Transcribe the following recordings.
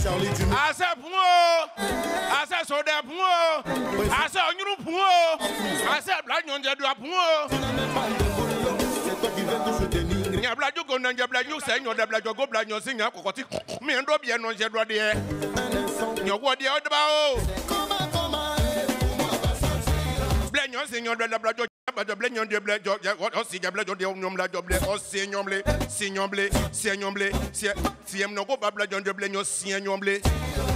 Ase pungo, ase soda pungo, ase onyuru pungo, ase blanyonje dua pungo. Nya blajo na nya blajo se nyo da blajo go blanyo se nya kokoti. Mi ndo bia no je do de. Nyo go de o ba o. Blanyo se nyo da blajo ba blanyo de blajo o si ja blajo de nyom blajo ble o si nyomble, si nyomble, si nyomble, si em no go ba blajo de blanyo si nyomble.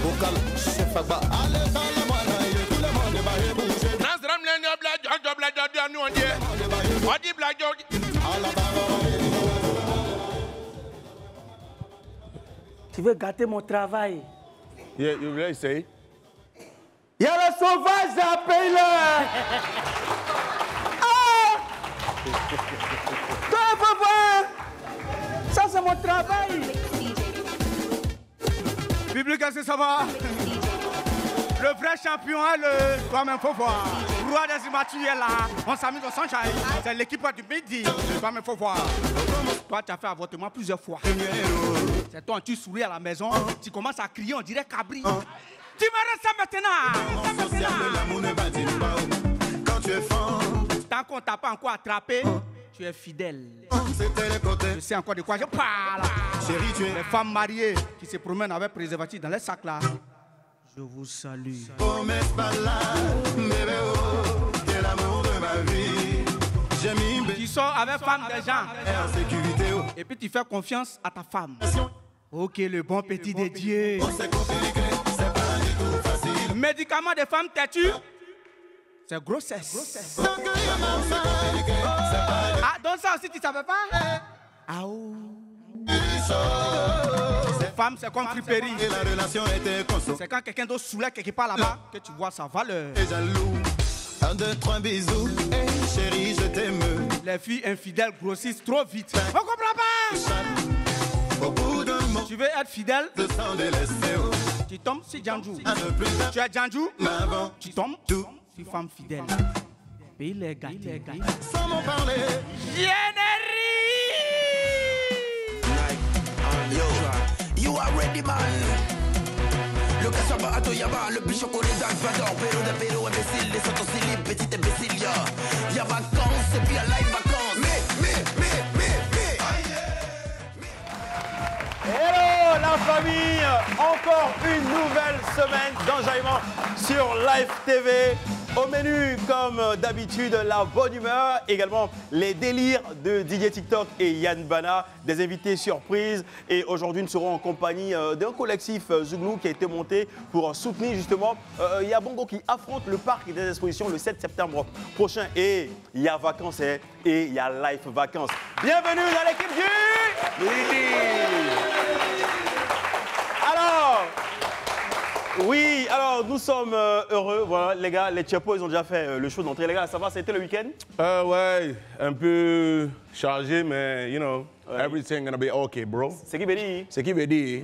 Vocal chef Agba. Nasram le no blajo de anu onde. Odi blajo. Tu veux gâter mon travail? Yeah, you really say? Il y a le sauvage à payer. Ah! Toi, papa! Ça, c'est mon travail. Public, est-ce que ça va? Le vrai champion, le toi-même, faut voir. Roi des immatures est là. On s'amuse au sunshine. C'est l'équipe du midi. Toi-même, faut voir. Toi, tu as fait avortement plusieurs fois. C'est toi, tu souris à la maison. Tu commences à crier, on dirait cabri. Tu m'arrêtes ça maintenant. Quand tu es fort, Tant qu'on t'a pas encore attrapé, tu es fidèle. c'était les côtés. Je sais encore de quoi je parle. Chérie, tu es Les femmes mariées qui se promènent avec préservatif dans les sacs là. Je vous salue. promesse pas là, bébé oh, t'es l'amour de ma vie. J'ai mis une Tu sors avec femme des gens en sécurité. Oh. et puis tu fais confiance à ta femme. Ok, le bon petit de Dieu. C'est compliqué, c'est pas du tout facile. Médicament de femme têtue, c'est grossesse. Ah, donc ça aussi tu savais pas? Ah oh. Femme, c'est comme friperie. Et la relation était conso. C'est quand quelqu'un d'autre soulève quelque part là-bas que tu vois sa valeur. Et jaloux. 1, 2, 3 bisous. Hey, chérie, je t'aime. Les filles infidèles grossissent trop vite. On comprend pas? Au bout d'un mot, Tu veux être fidèle? je sens délaissé. Oh. Tu tombes sur Djanjou. Un peu plus tard, Tu es Djanjou? avant, Tu tombes tout. sur femme fidèle. Pays les gâtés. Sans m'en parler. Yo, you are ready, man. Le cachaba à Toyaba, le plus chocolat d'Alvador, Péro, imbécile, les autres aussi libres, petit imbécile, y'a vacances et puis y'a live vacances. Mais. Hello la famille, encore une nouvelle semaine d'enjaillement sur Live TV. Au menu, comme d'habitude, la bonne humeur, également les délires de Didier TikTok et Yann Bana, des invités surprises. Et aujourd'hui, nous serons en compagnie d'un collectif Zouglou qui a été monté pour soutenir justement Yabongo qui affronte le parc des expositions le 7 septembre prochain. Et il y a vacances et il y a Live Vacances. Bienvenue dans l'équipe du Midi. Alors, oui, alors nous sommes heureux. Voilà, les gars, les Tchepos, ils ont déjà fait le show d'entrée. Les gars, ça va, c'était le week-end? Ouais, un peu chargé, mais you know, everything gonna be okay, bro. C'est qui veut dire? C'est qui veut dire?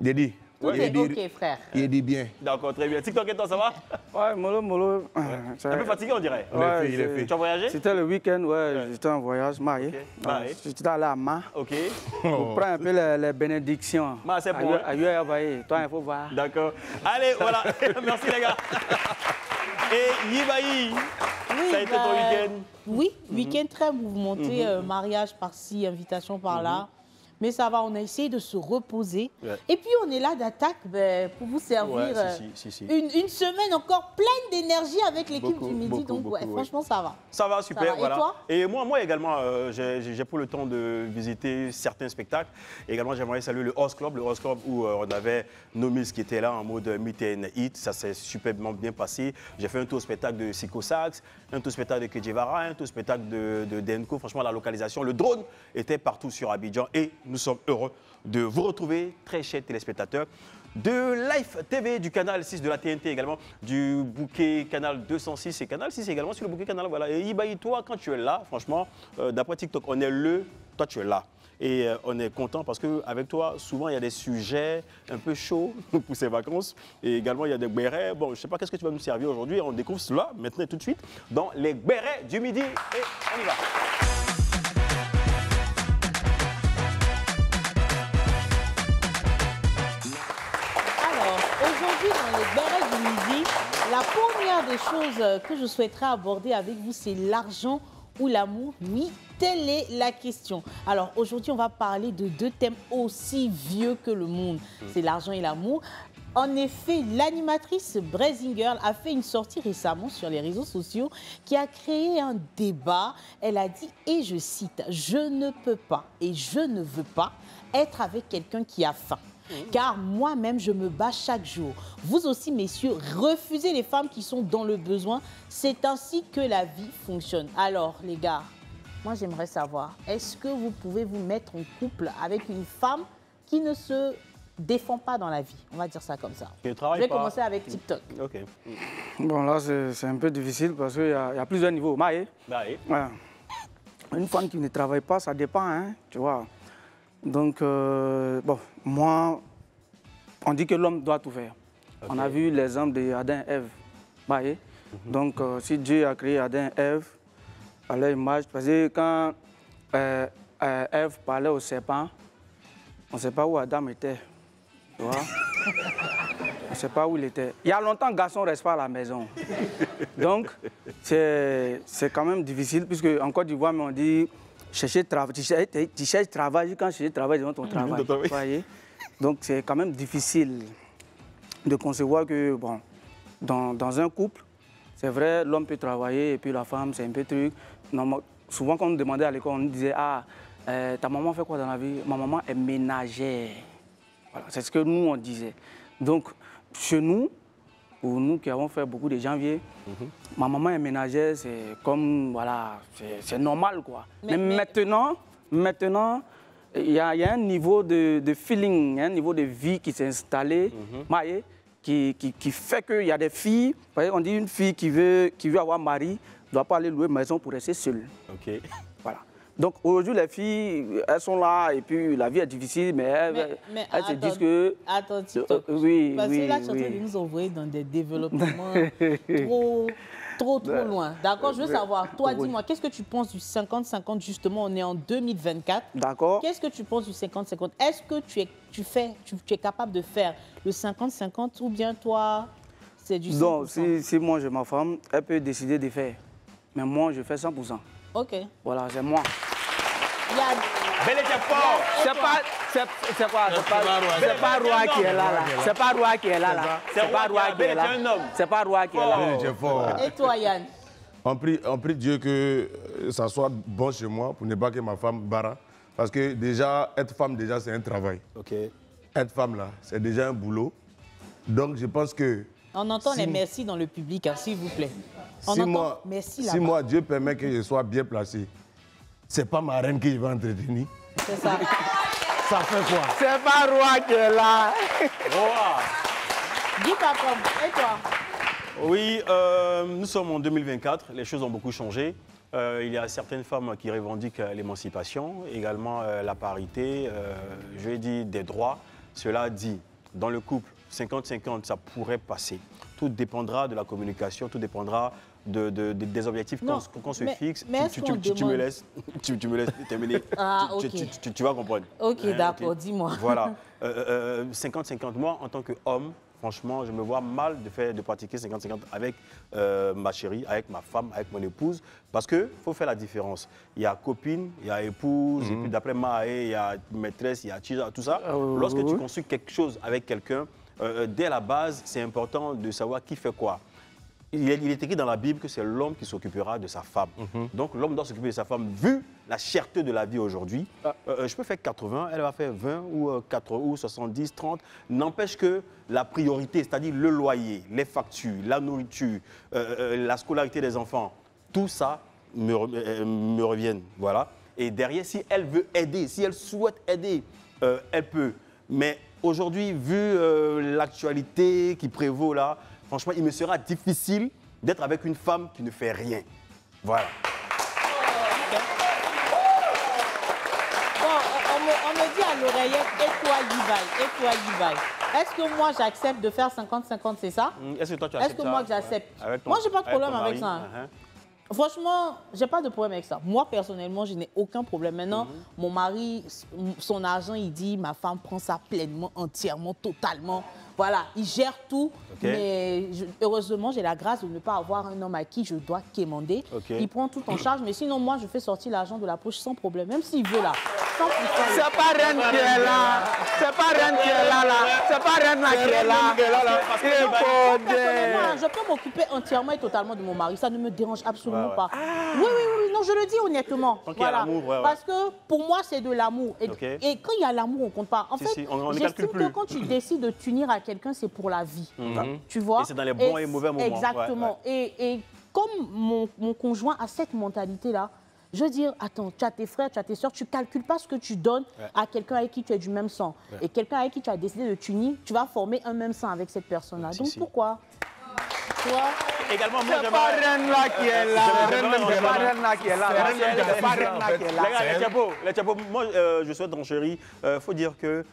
J'ai dit. Tout est ok, frère. Il dit bien. D'accord, très bien. TikTok et toi, ça va? Ouais, mollo. Un peu fatigué, on dirait. Ouais, il est fait. Tu as voyagé? C'était le week-end, ouais, j'étais en voyage, marié. Ok, marié. J'étais allé à Ma. Ok. On prend un peu les bénédictions. Ma, c'est bon. Toi, il faut voir. D'accord. Allez, voilà. Merci, les gars. Et Yibaï, ça a été ton week-end? Oui, week-end très mouvementé, mariage par-ci, invitation par-là. Mais ça va, on a essayé de se reposer. Ouais. Et puis, on est là d'attaque pour vous servir si. Une semaine encore pleine d'énergie avec l'équipe du Midi. Donc, franchement, ça va. Ça va, super. Ça va. Voilà. Et toi? Et moi également, j'ai pris le temps de visiter certains spectacles. Également, j'aimerais saluer le Horse Club où on avait Nomis qui était là en mode meet and eat. Ça s'est superbement bien passé. J'ai fait un tour spectacle de Psycho Sax, un tour spectacle de Kejevara, un tour spectacle de Denko. Franchement, la localisation, le drone était partout sur Abidjan. Et nous sommes heureux de vous retrouver, très chers téléspectateurs, de Live TV, du canal 6 de la TNT également, du bouquet canal 206 et canal 6 également sur le bouquet canal. Voilà. Et Ibaï, toi, quand tu es là, franchement, d'après TikTok, on est toi tu es là. Et on est content parce qu'avec toi, souvent, il y a des sujets un peu chauds pour ces vacances. Et également, il y a des bérets. Bon, je ne sais pas qu'est-ce que tu vas nous servir aujourd'hui. On découvre cela maintenant tout de suite dans les bérets du midi. Et on y va. dans les bérets du midi, la première des choses que je souhaiterais aborder avec vous, c'est l'argent ou l'amour. Oui, telle est la question. Alors aujourd'hui, on va parler de deux thèmes aussi vieux que le monde. C'est l'argent et l'amour. En effet, l'animatrice Blazing Girl a fait une sortie récemment sur les réseaux sociaux qui a créé un débat. Elle a dit, et je cite, « Je ne peux pas et je ne veux pas être avec quelqu'un qui a faim. Car moi-même, je me bats chaque jour. Vous aussi, messieurs, refusez les femmes qui sont dans le besoin. C'est ainsi que la vie fonctionne. » Alors, les gars, moi, j'aimerais savoir, est-ce que vous pouvez vous mettre en couple avec une femme qui ne se défend pas dans la vie? On va dire ça comme ça. Je vais commencer avec TikTok. Ok. Bon, là, c'est un peu difficile parce qu'il y a plusieurs niveaux. Maïe, ouais. Une femme qui ne travaille pas, ça dépend, hein, tu vois. Donc, bon, moi, on dit que l'homme doit tout faire. Okay. On a vu l'exemple d'Adam et Ève. Maïe. Donc, si Dieu a créé Adam et Ève à leur image, parce que quand Ève parlait au serpent, on ne sait pas où Adam était. Tu vois? On ne sait pas où il était. Il y a longtemps, garçon ne reste pas à la maison. Donc, c'est quand même difficile, puisque en Côte d'Ivoire, on dit chercher travail. Tu cherches travail, quand tu cherches travail, devant ton travail. Vous voyez? Donc, c'est quand même difficile de concevoir que, bon, dans un couple, c'est vrai, l'homme peut travailler et puis la femme, c'est un peu truc. Non, souvent, quand on nous demandait à l'école, on nous disait, ah, ta maman fait quoi dans la vie? Ma maman est ménagère. Voilà, c'est ce que nous, on disait. Donc, chez nous, pour nous qui avons fait beaucoup de janvier, ma maman est ménagère, c'est comme, voilà, c'est normal, quoi. Mais maintenant, il y a un niveau de feeling, un niveau de vie qui s'est installé, qui fait qu'il y a des filles, par exemple, on dit une fille qui veut avoir mari, ne doit pas aller louer maison pour rester seule. Ok. Voilà. Donc aujourd'hui, les filles, elles sont là et puis la vie est difficile, mais elles se disent que... Attends, TikTok. Oui, parce que là, tu es en train de nous envoyer dans des développements trop loin. D'accord, je veux savoir, toi, dis-moi, qu'est-ce que tu penses du 50-50, justement, on est en 2024. D'accord. Qu'est-ce que tu penses du 50-50? Est-ce que tu es capable de faire le 50-50 ou bien toi, c'est du 100%? Donc, si moi j'ai ma femme, elle peut décider de faire. Mais moi, je fais 100%. Ok. Voilà, c'est moi. Bel était fort. C'est pas Roi qui est là. C'est pas Roi qui est là. C'est pas Roi qui est là. C'est pas Roi qui est là. Et toi, Yann? On prie Dieu que ça soit bon chez moi pour ne pas que ma femme barre. Parce que déjà, être femme, déjà, c'est un travail. Ok. Être femme, là, c'est déjà un boulot. Donc, je pense que... On entend les merci dans le public, hein, s'il vous plaît. Si moi, Dieu permet que je sois bien placé, c'est pas ma reine qui va entretenir. C'est ça. Ça fait quoi? C'est pas Roi qui est là. Dis papa, et toi? Oui, nous sommes en 2024, les choses ont beaucoup changé. Il y a certaines femmes qui revendiquent l'émancipation, également la parité, je vais dire des droits. Cela dit, dans le couple, 50-50, ça pourrait passer. Tout dépendra de la communication, tout dépendra des objectifs qu'on se fixe. Mais tu me laisses terminer. Ah, ok. Tu vas comprendre. Ok, d'accord, dis-moi. Voilà. 50-50, moi, en tant qu'homme, franchement, je me vois mal de pratiquer 50-50 avec ma chérie, avec ma femme, avec mon épouse, parce qu'il faut faire la différence. Il y a copine, il y a épouse, et puis d'après Maë, il y a maîtresse, il y a tija, tout ça. Lorsque tu construis quelque chose avec quelqu'un, dès la base, c'est important de savoir qui fait quoi. Il est écrit dans la Bible que c'est l'homme qui s'occupera de sa femme. Donc l'homme doit s'occuper de sa femme, vu la cherté de la vie aujourd'hui. Je peux faire 80, elle va faire 20 ou 70, 30. N'empêche que la priorité, c'est-à-dire le loyer, les factures, la nourriture, la scolarité des enfants, tout ça me reviennent. Voilà. Et derrière, si elle veut aider, si elle souhaite aider, elle peut. Mais aujourd'hui, vu l'actualité qui prévaut là, franchement, il me sera difficile d'être avec une femme qui ne fait rien. Voilà. Bon, on me dit à l'oreillette, et toi, Yivaï. Est-ce que moi, j'accepte de faire 50-50, c'est ça? Est-ce que toi, tu acceptes? Est-ce que moi, j'accepte? Moi, je n'ai pas de problème avec ça. Franchement, je n'ai pas de problème avec ça. Moi, personnellement, je n'ai aucun problème. Maintenant, mon mari, son argent, il dit, ma femme prend ça pleinement, entièrement, totalement. voilà, il gère tout. Mais heureusement, j'ai la grâce de ne pas avoir un homme à qui je dois quémander. Il prend tout en charge, mais sinon, moi, je fais sortir l'argent de la poche sans problème, même s'il veut là. C'est pas Reine qui est là. C'est pas Reine qui est là. C'est pas Reine qui est là. Je peux m'occuper entièrement et totalement de mon mari. Ça ne me dérange absolument pas. Oui, non, je le dis honnêtement. Voilà. Parce que pour moi, c'est de l'amour. Et quand il y a l'amour, on ne compte pas. En fait, j'estime que quand tu décides de t'unir à quelqu'un, c'est pour la vie. Tu vois? Et c'est dans les bons et mauvais moments. Exactement. Et comme mon conjoint a cette mentalité-là, je veux dire, attends, tu as tes frères, tu as tes soeurs, tu ne calcules pas ce que tu donnes à quelqu'un avec qui tu es du même sang. Et quelqu'un avec qui tu as décidé de t'unir, tu vas former un même sang avec cette personne-là. Donc pourquoi? Tu vois? Également, moi, c'est pas Reine là qui est là. C'est pas Reine là qui est là. C'est pas Reine là qui est là. Les Tchapo, moi, je souhaite renchérir. Il faut dire que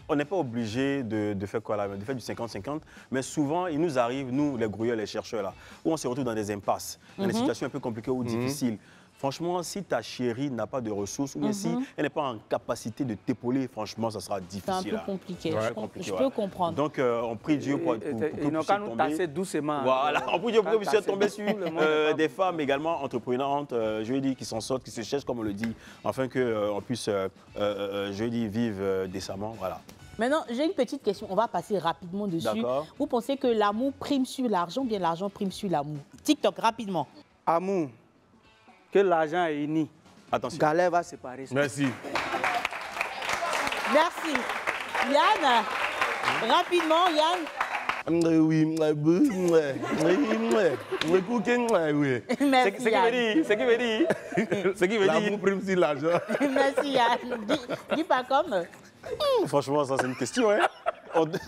on n'est pas obligé de faire quoi là, de faire du 50-50, mais souvent, il nous arrive, nous, les grouilleurs, les chercheurs, là, où on se retrouve dans des impasses, dans des situations un peu compliquées ou difficiles. Franchement, si ta chérie n'a pas de ressources, ou bien si elle n'est pas en capacité de t'épauler, franchement, ça sera difficile. C'est un peu compliqué, je peux comprendre. Donc, on prie Dieu pour que ils n'ont qu'à nous tasser doucement. Voilà, on prie Dieu pour que vous puissiez tomber sur des femmes également entreprenantes, je veux dire, qui s'en sortent, qui se cherchent, comme on le dit, afin qu'on puisse, je veux dire, vivre décemment, voilà. Maintenant, j'ai une petite question, on va passer rapidement dessus. Vous pensez que l'amour prime sur l'argent ou bien l'argent prime sur l'amour? TikTok, rapidement. Amour. Que l'argent est uni. Attention. Galère va séparer ça. Merci. Merci. Yann, rapidement, Yann. Ce qui veut dire. L'amour prime sur l'argent. Merci, Yann. Dis pas comme. Franchement, ça, c'est une question. Hein?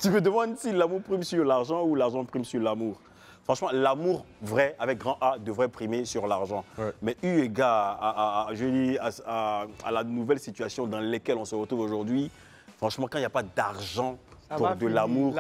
Tu me demandes si l'amour prime sur l'argent ou l'argent prime sur l'amour. Franchement, l'amour vrai, avec grand A, devrait primer sur l'argent. Mais eu égard à la nouvelle situation dans laquelle on se retrouve aujourd'hui, franchement, quand il n'y a pas d'argent pour de l'amour,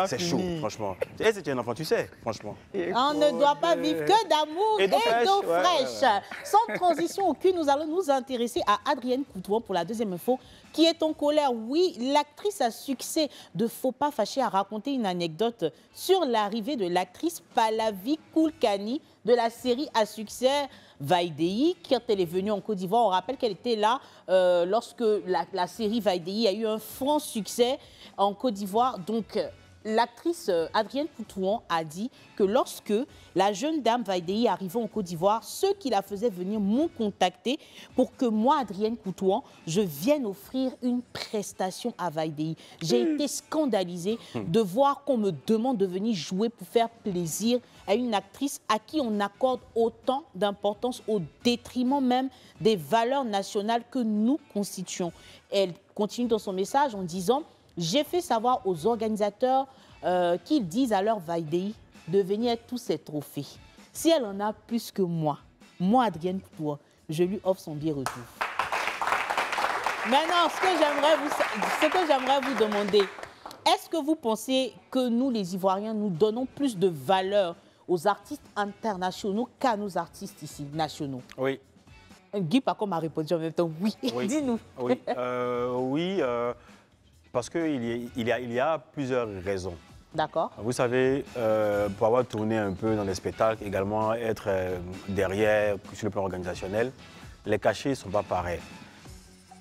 c'est chaud, franchement. Et c'est un enfant, tu sais, franchement. On ne doit pas vivre que d'amour et d'eau fraîche. Sans transition aucune, nous allons nous intéresser à Adrienne Coutouan pour la deuxième info, qui est en colère. Oui, l'actrice à succès de Faut pas fâcher a raconté une anecdote sur l'arrivée de l'actrice Pallavi Koulkani de la série à succès Vaidéi. Quand elle est venue en Côte d'Ivoire, on rappelle qu'elle était là lorsque la série Vaidéi a eu un franc succès en Côte d'Ivoire. Donc, l'actrice Adrienne Coutouan a dit que lorsque la jeune dame Vaidéi arrivait en Côte d'Ivoire, ceux qui la faisaient venir m'ont contacté pour que moi, Adrienne Coutouan, je vienne offrir une prestation à Vaidéi. J'ai été scandalisée de voir qu'on me demande de venir jouer pour faire plaisir à une actrice à qui on accorde autant d'importance au détriment même des valeurs nationales que nous constituons. Elle continue dans son message en disant: j'ai fait savoir aux organisateurs qu'ils disent à leur Vaidéi de venir tous ces trophées. Si elle en a plus que moi, Adrienne Coutouan, je lui offre son billet retour. Maintenant, ce que j'aimerais vous demander, est-ce que vous pensez que nous, les Ivoiriens, nous donnons plus de valeur aux artistes internationaux qu'à nos artistes ici, nationaux? Oui. Guy Paco m'a répondu en même temps oui. Dis-nous. Oui, parce qu'il y a plusieurs raisons. D'accord. Vous savez, pour avoir tourné un peu dans les spectacles, également être derrière sur le plan organisationnel, les cachets ne sont pas pareils.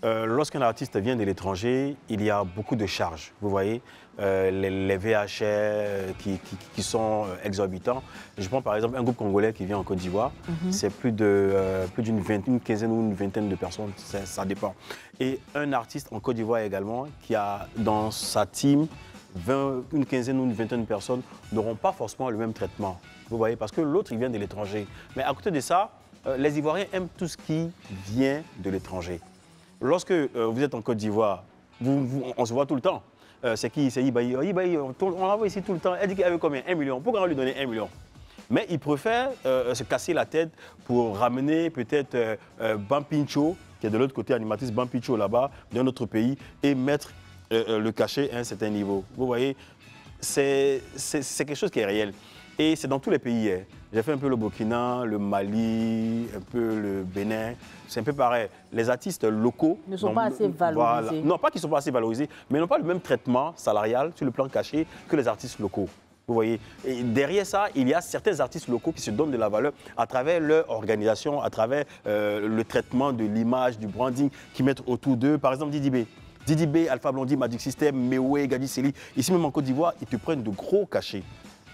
Lorsqu'un artiste vient de l'étranger, il y a beaucoup de charges. Vous voyez, les VHR qui sont exorbitants. Je prends par exemple un groupe congolais qui vient en Côte d'Ivoire. C'est plus d'une quinzaine ou une vingtaine de personnes, ça dépend. Et un artiste en Côte d'Ivoire également qui a dans sa team une quinzaine ou une vingtaine de personnes n'auront pas forcément le même traitement. Vous voyez, parce que l'autre, il vient de l'étranger. Mais à côté de ça, les Ivoiriens aiment tout ce qui vient de l'étranger. Lorsque vous êtes en Côte d'Ivoire, on se voit tout le temps. C'est qui? C'est Ibaï. Ibaï, on la voit ici tout le temps. Elle dit qu'elle avait combien? 1 million. Pourquoi on lui donner 1 million? Mais il préfère se casser la tête pour ramener peut-être Bampincho, qui est de l'autre côté, animatrice Bampincho là-bas, d'un autre pays, et mettre le cachet à un certain niveau. Vous voyez, c'est quelque chose qui est réel. Et c'est dans tous les pays. Hein. J'ai fait un peu le Burkina, le Mali, un peu le Bénin. C'est un peu pareil. Les artistes locaux ne sont pas assez valorisés. Voilà. Non, pas qu'ils ne sont pas assez valorisés, mais n'ont pas le même traitement salarial sur le plan caché que les artistes locaux. Vous voyez, et derrière ça, il y a certains artistes locaux qui se donnent de la valeur à travers leur organisation, à travers le traitement de l'image, du branding qu'ils mettent autour d'eux. Par exemple, Didi B. Didi B, Alpha Blondy, Magic System, Mewe, Gadi Seli. Ici même en Côte d'Ivoire, ils te prennent de gros cachets.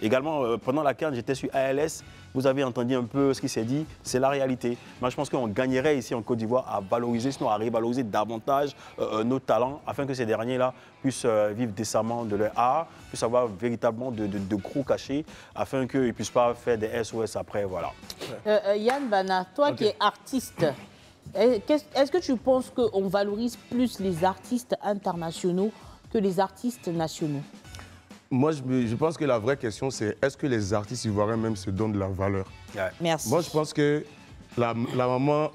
Également, pendant la CAN, j'étais sur ALS. Vous avez entendu un peu ce qui s'est dit. C'est la réalité. Moi, je pense qu'on gagnerait ici en Côte d'Ivoire à valoriser, sinon à revaloriser davantage nos talents, afin que ces derniers-là puissent vivre décemment de leur art, puissent avoir véritablement de gros cachets, afin qu'ils ne puissent pas faire des SOS après. Voilà. Yann Bana, toi qui es artiste, est-ce que tu penses qu'on valorise plus les artistes internationaux que les artistes nationaux? Moi, je pense que la vraie question, c'est est-ce que les artistes ivoiriens même se donnent de la valeur? Merci. Moi, je pense que la maman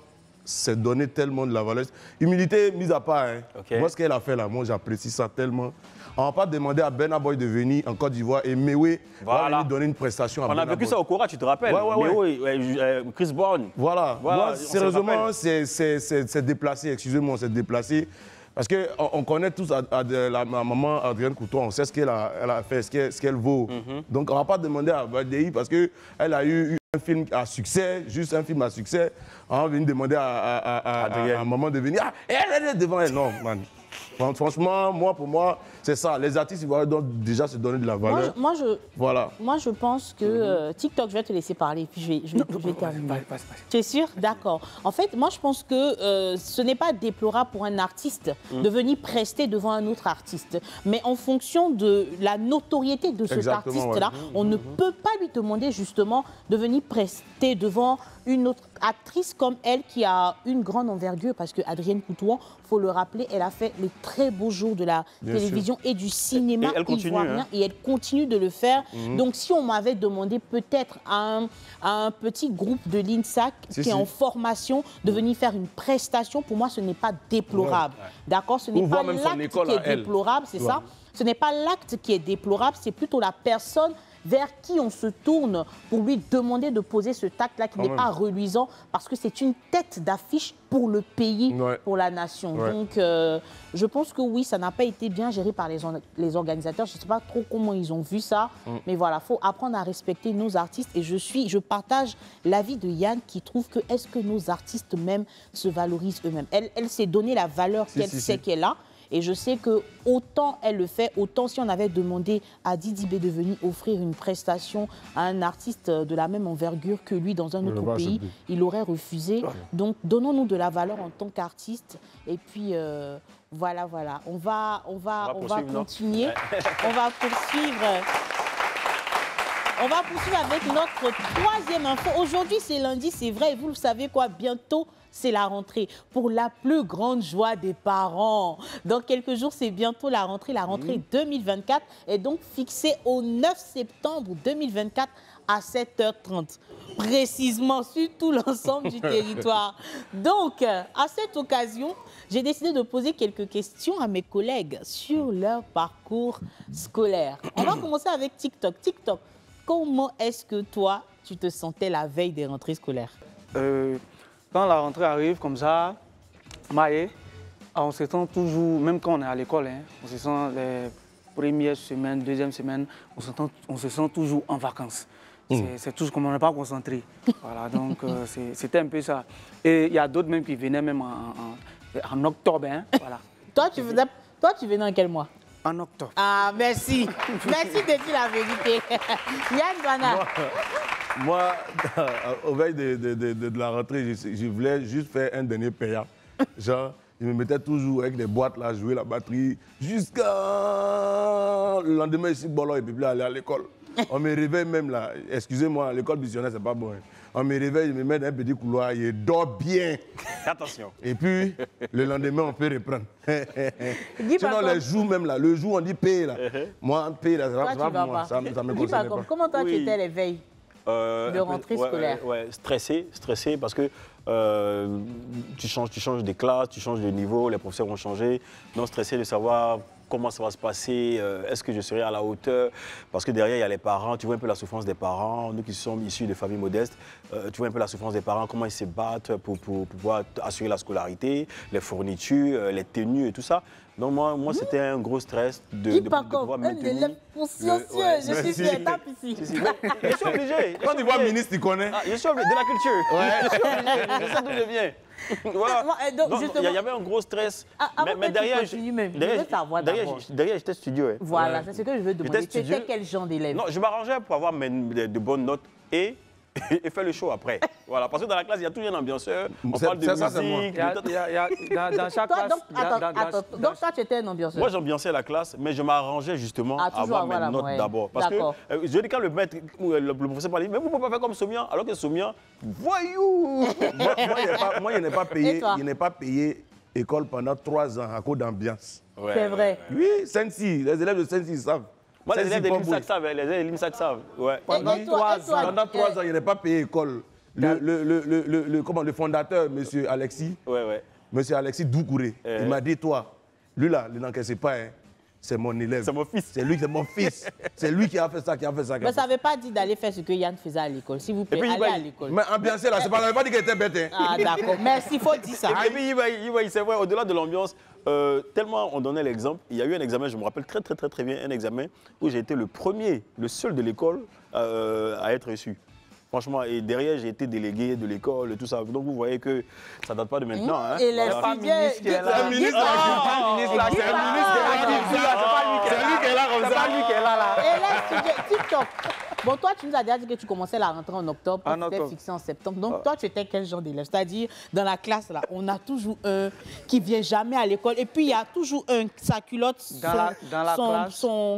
s'est donné tellement de la valeur. Humilité mise à part. Hein. Okay. Moi, ce qu'elle a fait là, moi, j'apprécie ça tellement. On va pas demander à Burna Boy de venir en Côte d'Ivoire et Mewe va venir donner une prestation à Burna Boy. On a vécu ça au Cora, tu te rappelles? Mewe, Chris Brown. Voilà. Moi, sérieusement, c'est déplacé. Excusez-moi, c'est déplacé. Parce qu'on connaît tous la maman Adrienne Couture, on sait ce qu'elle a fait, ce qu'elle vaut. Donc on ne va pas demander à Badei parce qu'elle a eu un film à succès, juste un film à succès. On va venir demander à maman de venir. Ah, elle est devant elle. Non, man. Franchement, pour moi, c'est ça. Les artistes, ils doivent déjà se donner de la valeur. Moi, je pense que TikTok, je vais te laisser parler, puis je vais terminer. Tu es sûr? D'accord. En fait, moi, je pense que ce n'est pas déplorable pour un artiste de venir prester devant un autre artiste. Mais en fonction de la notoriété de cet artiste-là, on ne peut pas lui demander justement de venir prester devant une autre actrice comme elle qui a une grande envergure, parce que Adrienne Couture, il faut le rappeler, elle a fait les très beaux jours de la télévision et du cinéma ivoirien, et elle continue de le faire. Donc si on m'avait demandé peut-être à un petit groupe de l'INSAC qui est en formation de venir faire une prestation, pour moi ce n'est pas déplorable. D'accord, ce n'est pas l'acte qui est déplorable, c'est ça. Ce n'est pas l'acte qui est déplorable, c'est plutôt la personne vers qui on se tourne pour lui demander de poser ce acte-là qui n'est pas reluisant, parce que c'est une tête d'affiche pour le pays, pour la nation. Donc, je pense que oui, ça n'a pas été bien géré par les organisateurs. Je ne sais pas trop comment ils ont vu ça, mais voilà, il faut apprendre à respecter nos artistes. Et je partage l'avis de Yann qui trouve que est-ce que nos artistes même se valorisent eux-mêmes. Elle s'est donné la valeur qu'elle sait qu'elle a. Et je sais que autant elle le fait, autant si on avait demandé à Didi B de venir offrir une prestation à un artiste de la même envergure que lui dans un autre pays, il aurait refusé. Donc donnons-nous de la valeur en tant qu'artiste. Et puis voilà. On va continuer. On va poursuivre. On va poursuivre avec notre troisième info. Aujourd'hui, c'est lundi, c'est vrai. Et vous le savez quoi, bientôt, c'est la rentrée. Pour la plus grande joie des parents. Dans quelques jours, c'est bientôt la rentrée. La rentrée 2024 est donc fixée au 9 septembre 2024 à 7h30. Précisément sur tout l'ensemble du territoire. Donc, à cette occasion, j'ai décidé de poser quelques questions à mes collègues sur leur parcours scolaire. On va commencer avec TikTok. TikTok, comment est-ce que toi, tu te sentais la veille des rentrées scolaires? Quand la rentrée arrive comme ça, on se sent toujours, même quand on est à l'école, on se sent les premières semaines, deuxième semaine, on se sent toujours en vacances. C'est toujours comme on n'est pas concentré. Voilà, donc c'était un peu ça. Et il y a d'autres même qui venaient même en octobre. Voilà. Toi, tu venais en quel mois? En octobre. Ah, merci. Merci de dire la vérité. Yann Bana. Moi, au veille de la rentrée, je voulais juste faire un dernier payant. Genre, je me mettais toujours avec des boîtes là, jouer la batterie, jusqu'à le lendemain ici, Bolo, et puis aller à l'école. On me réveille même là, excusez-moi, l'école missionnaire, c'est pas bon. On me réveille, je me mets dans un petit couloir, je dors bien. Attention. Et puis, le lendemain, on peut reprendre. Sinon, les jours même là, le jour on dit paye là. Moi, paye là, ça me concerne pas. Comment toi, tu étais les veilles de rentrée scolaire? Stressé parce que tu changes des classes, tu changes de niveau, les professeurs ont changé. Donc stressé de savoir comment ça va se passer, est-ce que je serai à la hauteur? Parce que derrière, il y a les parents, tu vois un peu la souffrance des parents, nous qui sommes issus de familles modestes, tu vois un peu la souffrance des parents, comment ils se battent pour pouvoir assurer la scolarité, les fournitures, les tenues et tout ça. Donc moi c'était un gros stress de pouvoir maintenir... Un élève consciencieux, je suis fière, tape ici. Je suis obligé. Quand tu vois ministre, tu connais. Je suis obligé, de la culture. Je suis obligé, je sais d'où je viens. Voilà. Donc, il y avait un gros stress. Mais derrière, derrière j'étais studieux. Voilà, c'est ce que je veux demander. Tu étais quel genre d'élève? Non, je m'arrangeais pour avoir de bonnes notes et faire le show après. Voilà, parce que dans la classe, il y a toujours un ambianceur. On parle de musique. Dans chaque classe... Donc toi, tu étais un ambianceur? Moi, j'ambiançais la classe, mais je m'arrangeais justement à avoir mes notes d'abord. Parce que je dis quand le maître, le professeur parlait, mais vous ne pouvez pas faire comme Somian, alors que Somian, voyou. Moi, il n'est pas payé école pendant 3 ans à cause d'ambiance. C'est vrai. Oui, Sensi, les élèves de Sensi savent. Moi, les élèves de l'IMSAC savent, les élèves de l'IMSAC savent. Pendant 3 ans, il n'est pas payé école. Le fondateur, M. Alexis, Monsieur Alexis Doucouré, il m'a dit, toi, lui là, ne l'encaissez pas, hein. C'est mon élève. C'est mon fils. C'est lui, c'est mon fils. C'est lui qui a fait ça, qui a fait ça. Mais ça ne veut pas dire d'aller faire ce que Yann faisait à l'école. S'il vous plaît, allez à l'école. Mais ambiancer là, ça ne veut pas dire qu'il était bête. Hein. Ah d'accord, merci, il faut dire ça. Et puis, c'est vrai, au-delà de l'ambiance, tellement on donnait l'exemple, il y a eu un examen, je me rappelle très bien, un examen où j'ai été le premier, le seul de l'école à être reçu. Franchement, et derrière, j'ai été délégué de l'école, tout ça. Donc, vous voyez que ça ne date pas de maintenant. Hein. Et les filles... C'est un ministre qui est là. Et les TikTok. Bon, toi, tu nous as déjà dit que tu commençais la rentrée en octobre, tu étais fixé en septembre. Donc, toi, tu étais quel genre d'élève? C'est-à-dire, dans la classe, là, on a toujours un qui ne vient jamais à l'école. Et puis, il y a toujours un, sa culotte,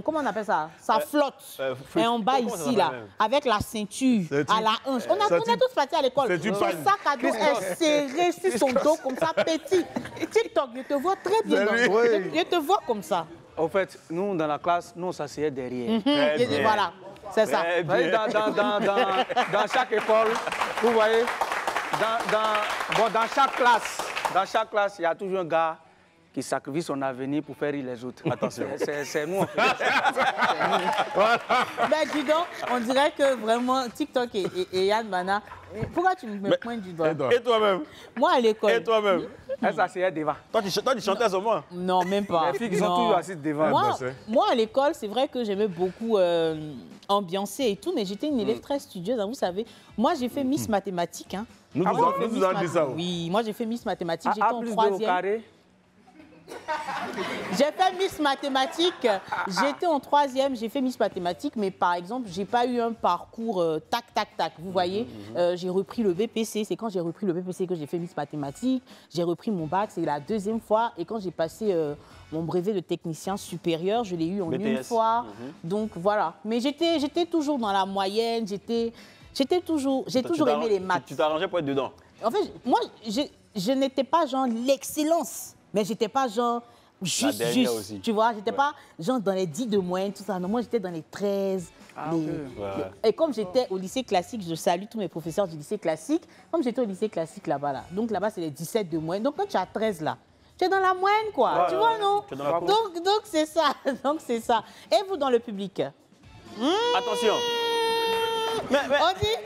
comment on appelle ça? Sa flotte. Et en bas, ici, là, avec la ceinture à la hanche. On est tous partis à l'école. Le sac à dos est serré sur son dos, comme ça, petit. TikTok, je te vois très bien. Je te vois comme ça. En fait, nous, dans la classe, nous, on s'asseyait derrière. Voilà. C'est ça. Dans chaque école, vous voyez, dans chaque classe, il y a toujours un gars qui sacrifie son avenir pour faire rire les autres. Attention. C'est nous, en fait. Ben, dis donc, on dirait que vraiment TikTok et Yann Bana. Pourquoi tu me pointes du doigt? Et toi-même? Moi, à l'école. Et toi-même? Elle s'asseyait devant. Toi, tu chantais sur moi? Non, même pas. Les filles qui sont toujours assises devant. Moi, à l'école, c'est vrai que j'aimais beaucoup ambiancer et tout, mais j'étais une élève très studieuse, hein, vous savez. Moi, j'ai fait Miss Mathématiques. Hein. Nous avons dit ça. Oui, moi, j'ai fait Miss Mathématiques. J'étais en 3e. J'ai fait Miss Mathématiques, j'étais en 3e, j'ai fait Miss Mathématiques, mais par exemple, j'ai pas eu un parcours tac. Vous voyez, j'ai repris le BPC, c'est quand j'ai repris le BPC que j'ai fait Miss Mathématiques, j'ai repris mon bac, c'est la 2e fois, et quand j'ai passé mon brevet de technicien supérieur, je l'ai eu en BTS. 1 fois, donc voilà. Mais j'étais toujours dans la moyenne, j'ai toujours aimé les maths. Tu t'arrangeais pour être dedans? En fait, moi, je n'étais pas genre l'excellence. Mais j'étais pas genre juste, aussi. Tu vois, j'étais pas genre dans les 10 de moyenne, tout ça. Non, moi, j'étais dans les 13. Et comme j'étais au lycée classique, je salue tous mes professeurs du lycée classique, comme j'étais au lycée classique là-bas, là. Donc là-bas, c'est les 17 de moyenne. Donc quand tu as 13 là, tu es dans la moyenne, quoi. Tu vois, non? Donc c'est ça. Donc c'est ça. Et vous, dans le public? Attention. On dit...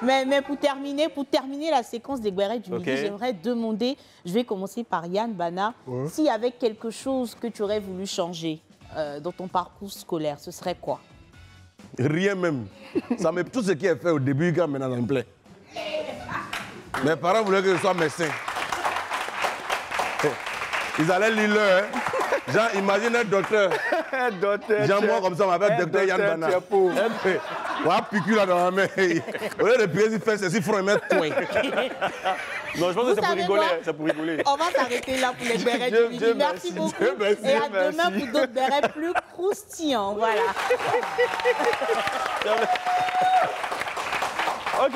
mais pour terminer la séquence des Guérets du midi, j'aimerais demander, je vais commencer par Yann Bana, s'il y avait quelque chose que tu aurais voulu changer dans ton parcours scolaire, ce serait quoi? Rien même. Tout ce qui est fait au début, quand maintenant, ça me plaît. Mes parents voulaient que je sois médecin. Ils allaient lire l'heure. Hein. Genre, imagine un docteur. Genre, moi, comme ça, on m'appelle docteur Yann Bana. Voilà, piqûre là dans la main. Au lieu de piquer, il fait ceci, front et mettre point. Non, je pense que c'est pour rigoler. C'est pour rigoler. On va s'arrêter là pour les bérets du midi. Merci beaucoup. Et à demain pour d'autres bérets plus croustillants. Voilà. Ok,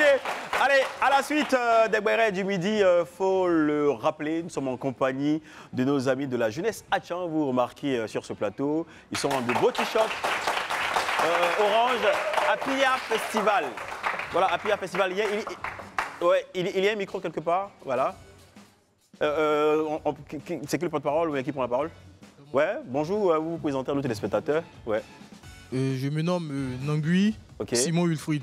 allez, à la suite des Bérets du midi, faut le rappeler, nous sommes en compagnie de nos amis de la jeunesse Hatchan. Vous remarquez sur ce plateau, ils sont en de beaux t-shirts orange, Apia Festival. Voilà, Apia Festival. Il y a un micro quelque part, voilà. C'est qui le porte-parole ou qui prend la parole? Ouais, bonjour, vous vous présentez à nos téléspectateurs. Ouais. Je me nomme Nangui Simon Wilfried.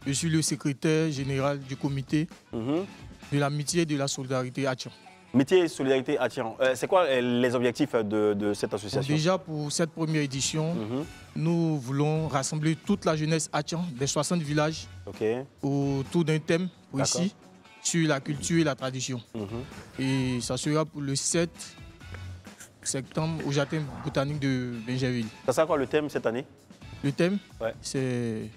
Je suis le secrétaire général du comité de l'amitié et de la solidarité Atchan. Amitié et solidarité Atchan. C'est quoi les objectifs de cette association? Déjà, pour cette première édition, nous voulons rassembler toute la jeunesse Atchan des 60 villages autour d'un thème précis sur la culture et la tradition. Et ça sera pour le 7 septembre au jardin botanique de Benjerville. Ça sera quoi le thème cette année? Le thème, c'est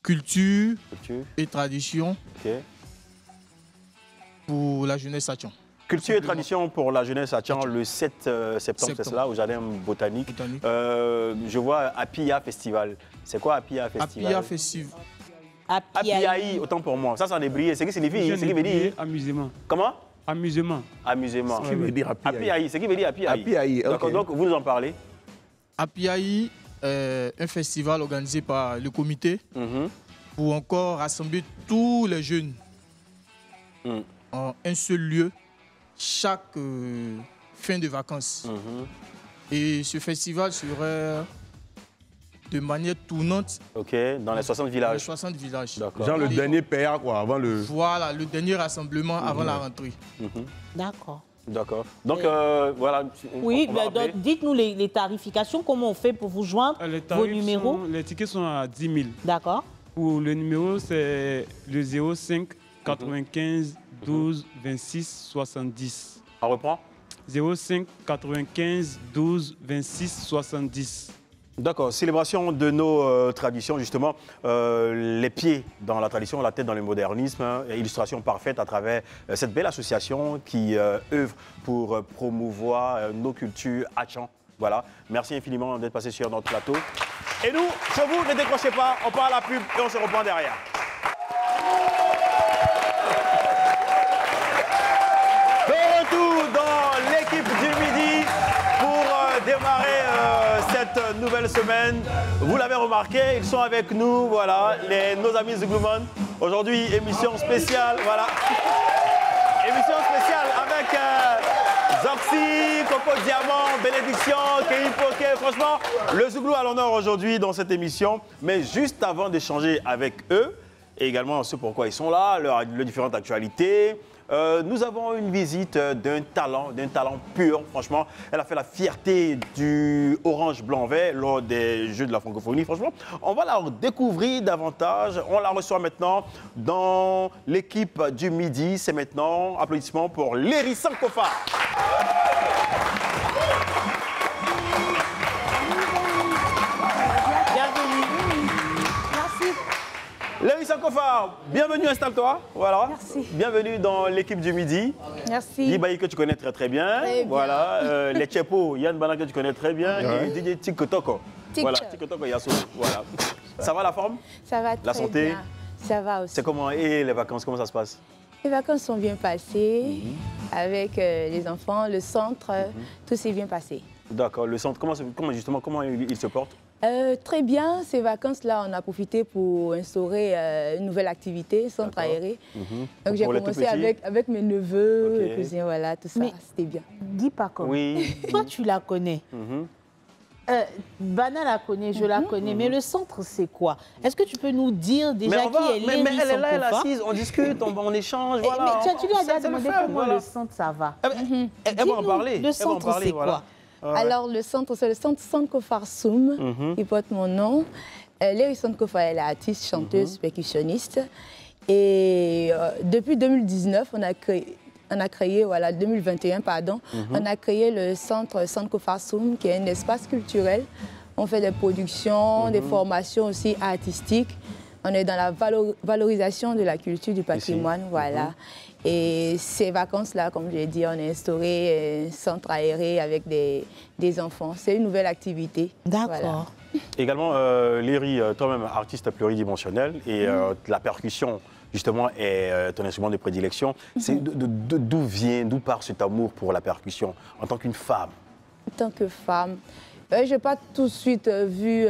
culture et tradition pour la jeunesse Atchan. Culture et tradition pour la jeunesse Atchan le 7 septembre, c'est cela, au jardin botanique. Je vois Apia Festival. C'est quoi Apia Festival? Apia Festival. Apiaï, autant pour moi. Ça, c'en est brillé. C'est qui signifie? C'est qui veut dire? Amusement. Comment? Amusement. Amusement. Ce qui veut dire Apiaï. C'est qui veut dire Apiaï? Apiaï, ok. D'accord, donc vous nous en parlez? Apiaï est un festival organisé par le comité pour encore rassembler tous les jeunes en un seul lieu chaque fin de vacances. Et ce festival sera de manière tournante. Dans les 60 villages. Dans les 60 villages. Genre le dernier PA, quoi, avant le... Voilà, le dernier rassemblement avant la rentrée. D'accord. D'accord. Donc, voilà. Oui, dites-nous les tarifications, comment on fait pour vous joindre, vos numéros? Les tickets sont à 10 000. D'accord. Pour le numéro, c'est le 05 95 12 26 70. On reprend? 05 95 12 26 70. D'accord, célébration de nos traditions, justement, les pieds dans la tradition, la tête dans le modernisme, illustration parfaite à travers cette belle association qui œuvre pour promouvoir nos cultures Atchan. Voilà, merci infiniment d'être passé sur notre plateau. Et nous, chez vous, ne décrochez pas, on part à la pub et on se reprend derrière. De retour dans l'équipe du midi pour démarrer cette nouvelle semaine. Vous l'avez remarqué, ils sont avec nous, voilà, nos amis Zouglou-Man. Aujourd'hui, émission spéciale, voilà. Émission spéciale avec Zoxy, Coco Diamant, Bénédiction, Kéhi Poké. Franchement, le Zouglou a l'honneur aujourd'hui dans cette émission. Mais juste avant d'échanger avec eux, et également ce pourquoi ils sont là, leurs différentes actualités, nous avons une visite d'un talent pur. Franchement, elle a fait la fierté du Orange Blanc Vert lors des Jeux de la francophonie. Franchement, on va la découvrir davantage. On la reçoit maintenant dans l'équipe du midi. C'est maintenant, applaudissements pour Léry Sankofa. Léry Sankofa, bienvenue, installe-toi. Voilà. Merci. Bienvenue dans l'équipe du midi. Merci. Libaï que tu connais très bien. Très bien. Voilà. Les Tchepo, Yann Bana que tu connais très bien. Et DJ Tikotoko. Voilà, Tikotoko Yasso. Voilà. Ça va la forme? Ça va très bien. La santé? Ça va aussi. C'est comment? Et les vacances, comment ça se passe? Les vacances sont bien passées avec les enfants, le centre, tout s'est bien passé. D'accord. Le centre, comment il se porte? Très bien, ces vacances-là, on a profité pour instaurer une nouvelle activité, centre aéré. Donc j'ai commencé avec mes neveux, mes cousins, voilà, tout ça, c'était bien. Dis pas comme. Oui. Toi, tu la connais. Bana la connaît, je la connais, mais le centre, c'est quoi? Est-ce que tu peux nous dire déjà qui est Léry Sankofa? Mais elle est là, elle est assise, on discute, on échange, voilà. Mais tu lui as déjà demandé comment le centre, ça va. Elle va en parler. Le centre, c'est quoi? Alors, le centre, c'est le centre Sankofa Soum, qui porte mon nom. Léry Sankofa, elle est artiste, chanteuse, percussionniste. Et depuis 2019, on a créé, voilà, 2021, pardon, on a créé le centre Sankofa Soum, qui est un espace culturel. On fait des productions, des formations aussi artistiques. On est dans la valorisation de la culture, du patrimoine, voilà. Et ces vacances-là, comme je l'ai dit, on a instauré un centre aéré avec des enfants. C'est une nouvelle activité. D'accord. Voilà. Également, Léry, toi-même artiste pluridimensionnel, et la percussion, justement, est ton instrument de prédilection. D'où part cet amour pour la percussion en tant qu'une femme? En tant que femme, Je n'ai pas tout de suite vu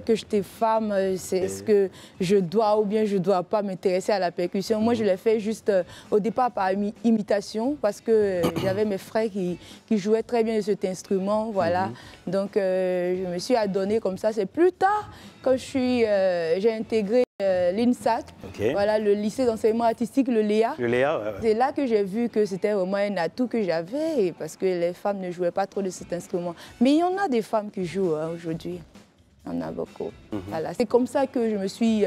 que j'étais femme, c'est ce que je dois ou bien je ne dois pas m'intéresser à la percussion. Moi, je l'ai fait juste au départ par imitation parce que j'avais mes frères qui jouaient très bien cet instrument. Voilà. Donc, je me suis adonnée comme ça. C'est plus tard, quand j'ai intégré l'INSAC, voilà, le lycée d'enseignement artistique, le Léa. Le Léa, C'est là que j'ai vu que c'était vraiment un atout que j'avais parce que les femmes ne jouaient pas trop de cet instrument. Mais il y en a des femmes qui jouent aujourd'hui. Il y en a beaucoup. Voilà. C'est comme ça que je me suis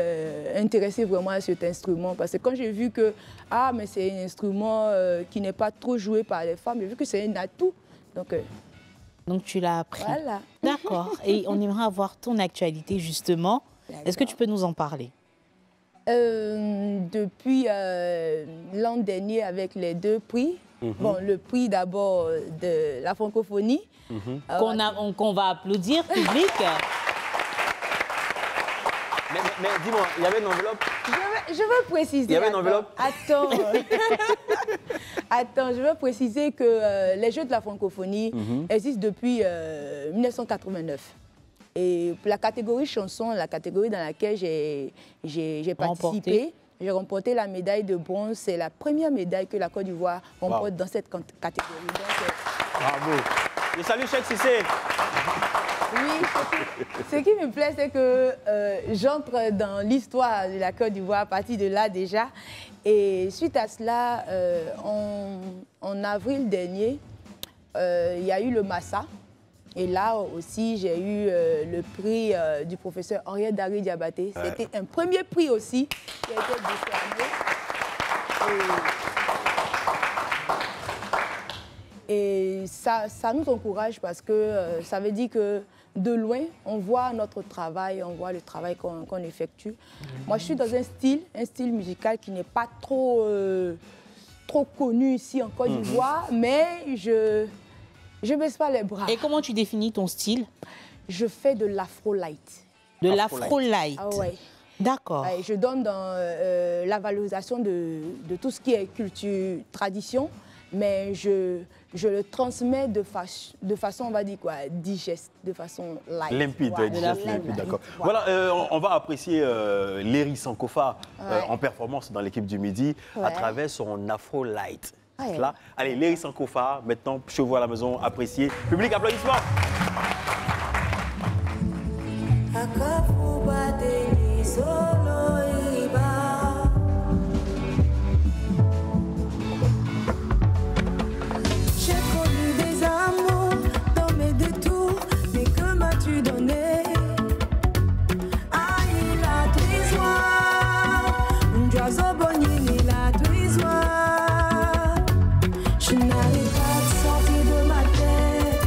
intéressée vraiment à cet instrument. Parce que quand j'ai vu que mais c'est un instrument qui n'est pas trop joué par les femmes, j'ai vu que c'est un atout. Donc tu l'as appris. Voilà. D'accord. Et on aimerait avoir ton actualité justement. Est-ce que tu peux nous en parler? Depuis l'an dernier avec les 2 prix. Bon, le prix d'abord de la francophonie. Qu'on va applaudir, public. Mais dis-moi, il y avait une enveloppe? Je veux préciser. Il y avait une enveloppe? Attends. Attends, je veux préciser que les Jeux de la francophonie existent depuis 1989. Et pour la catégorie chanson, la catégorie dans laquelle j'ai participé, j'ai remporté la médaille de bronze. C'est la première médaille que la Côte d'Ivoire remporte dans cette catégorie. Donc, bravo. Je salue Cheikh Cissé. Oui, ce qui me plaît, c'est que j'entre dans l'histoire de la Côte d'Ivoire à partir de là déjà. Et suite à cela, en avril dernier, il y a eu le Massa. Et là aussi, j'ai eu le prix du professeur Henriette Dari Diabaté. C'était un premier prix aussi qui a été décerné. Et ça nous encourage parce que ça veut dire que de loin, on voit notre travail, on voit le travail qu'on effectue. Moi, je suis dans un style musical qui n'est pas trop connu ici en Côte d'Ivoire, mais je ne baisse pas les bras. Et comment tu définis ton style? Je fais de l'afro-light. De l'afro-light? Ah ouais. D'accord. Ouais, je donne dans la valorisation de tout ce qui est culture, tradition, mais je le transmets de façon, on va dire quoi, digeste, de façon light. Limpide, voilà, limpide, d'accord. Voilà, on va apprécier Léry Sankofa en performance dans l'équipe du Midi à travers son afro-light. Là. Allez, Léry Sankofa, maintenant, chez vous à la maison, appréciez. Public, applaudissements. J'ai connu des amours dans mes détours, mais que m'as-tu donné? Ah, il a trisoire, un oiseau bonil, il a trisoire. Je n'arrive pas à sortir de ma tête.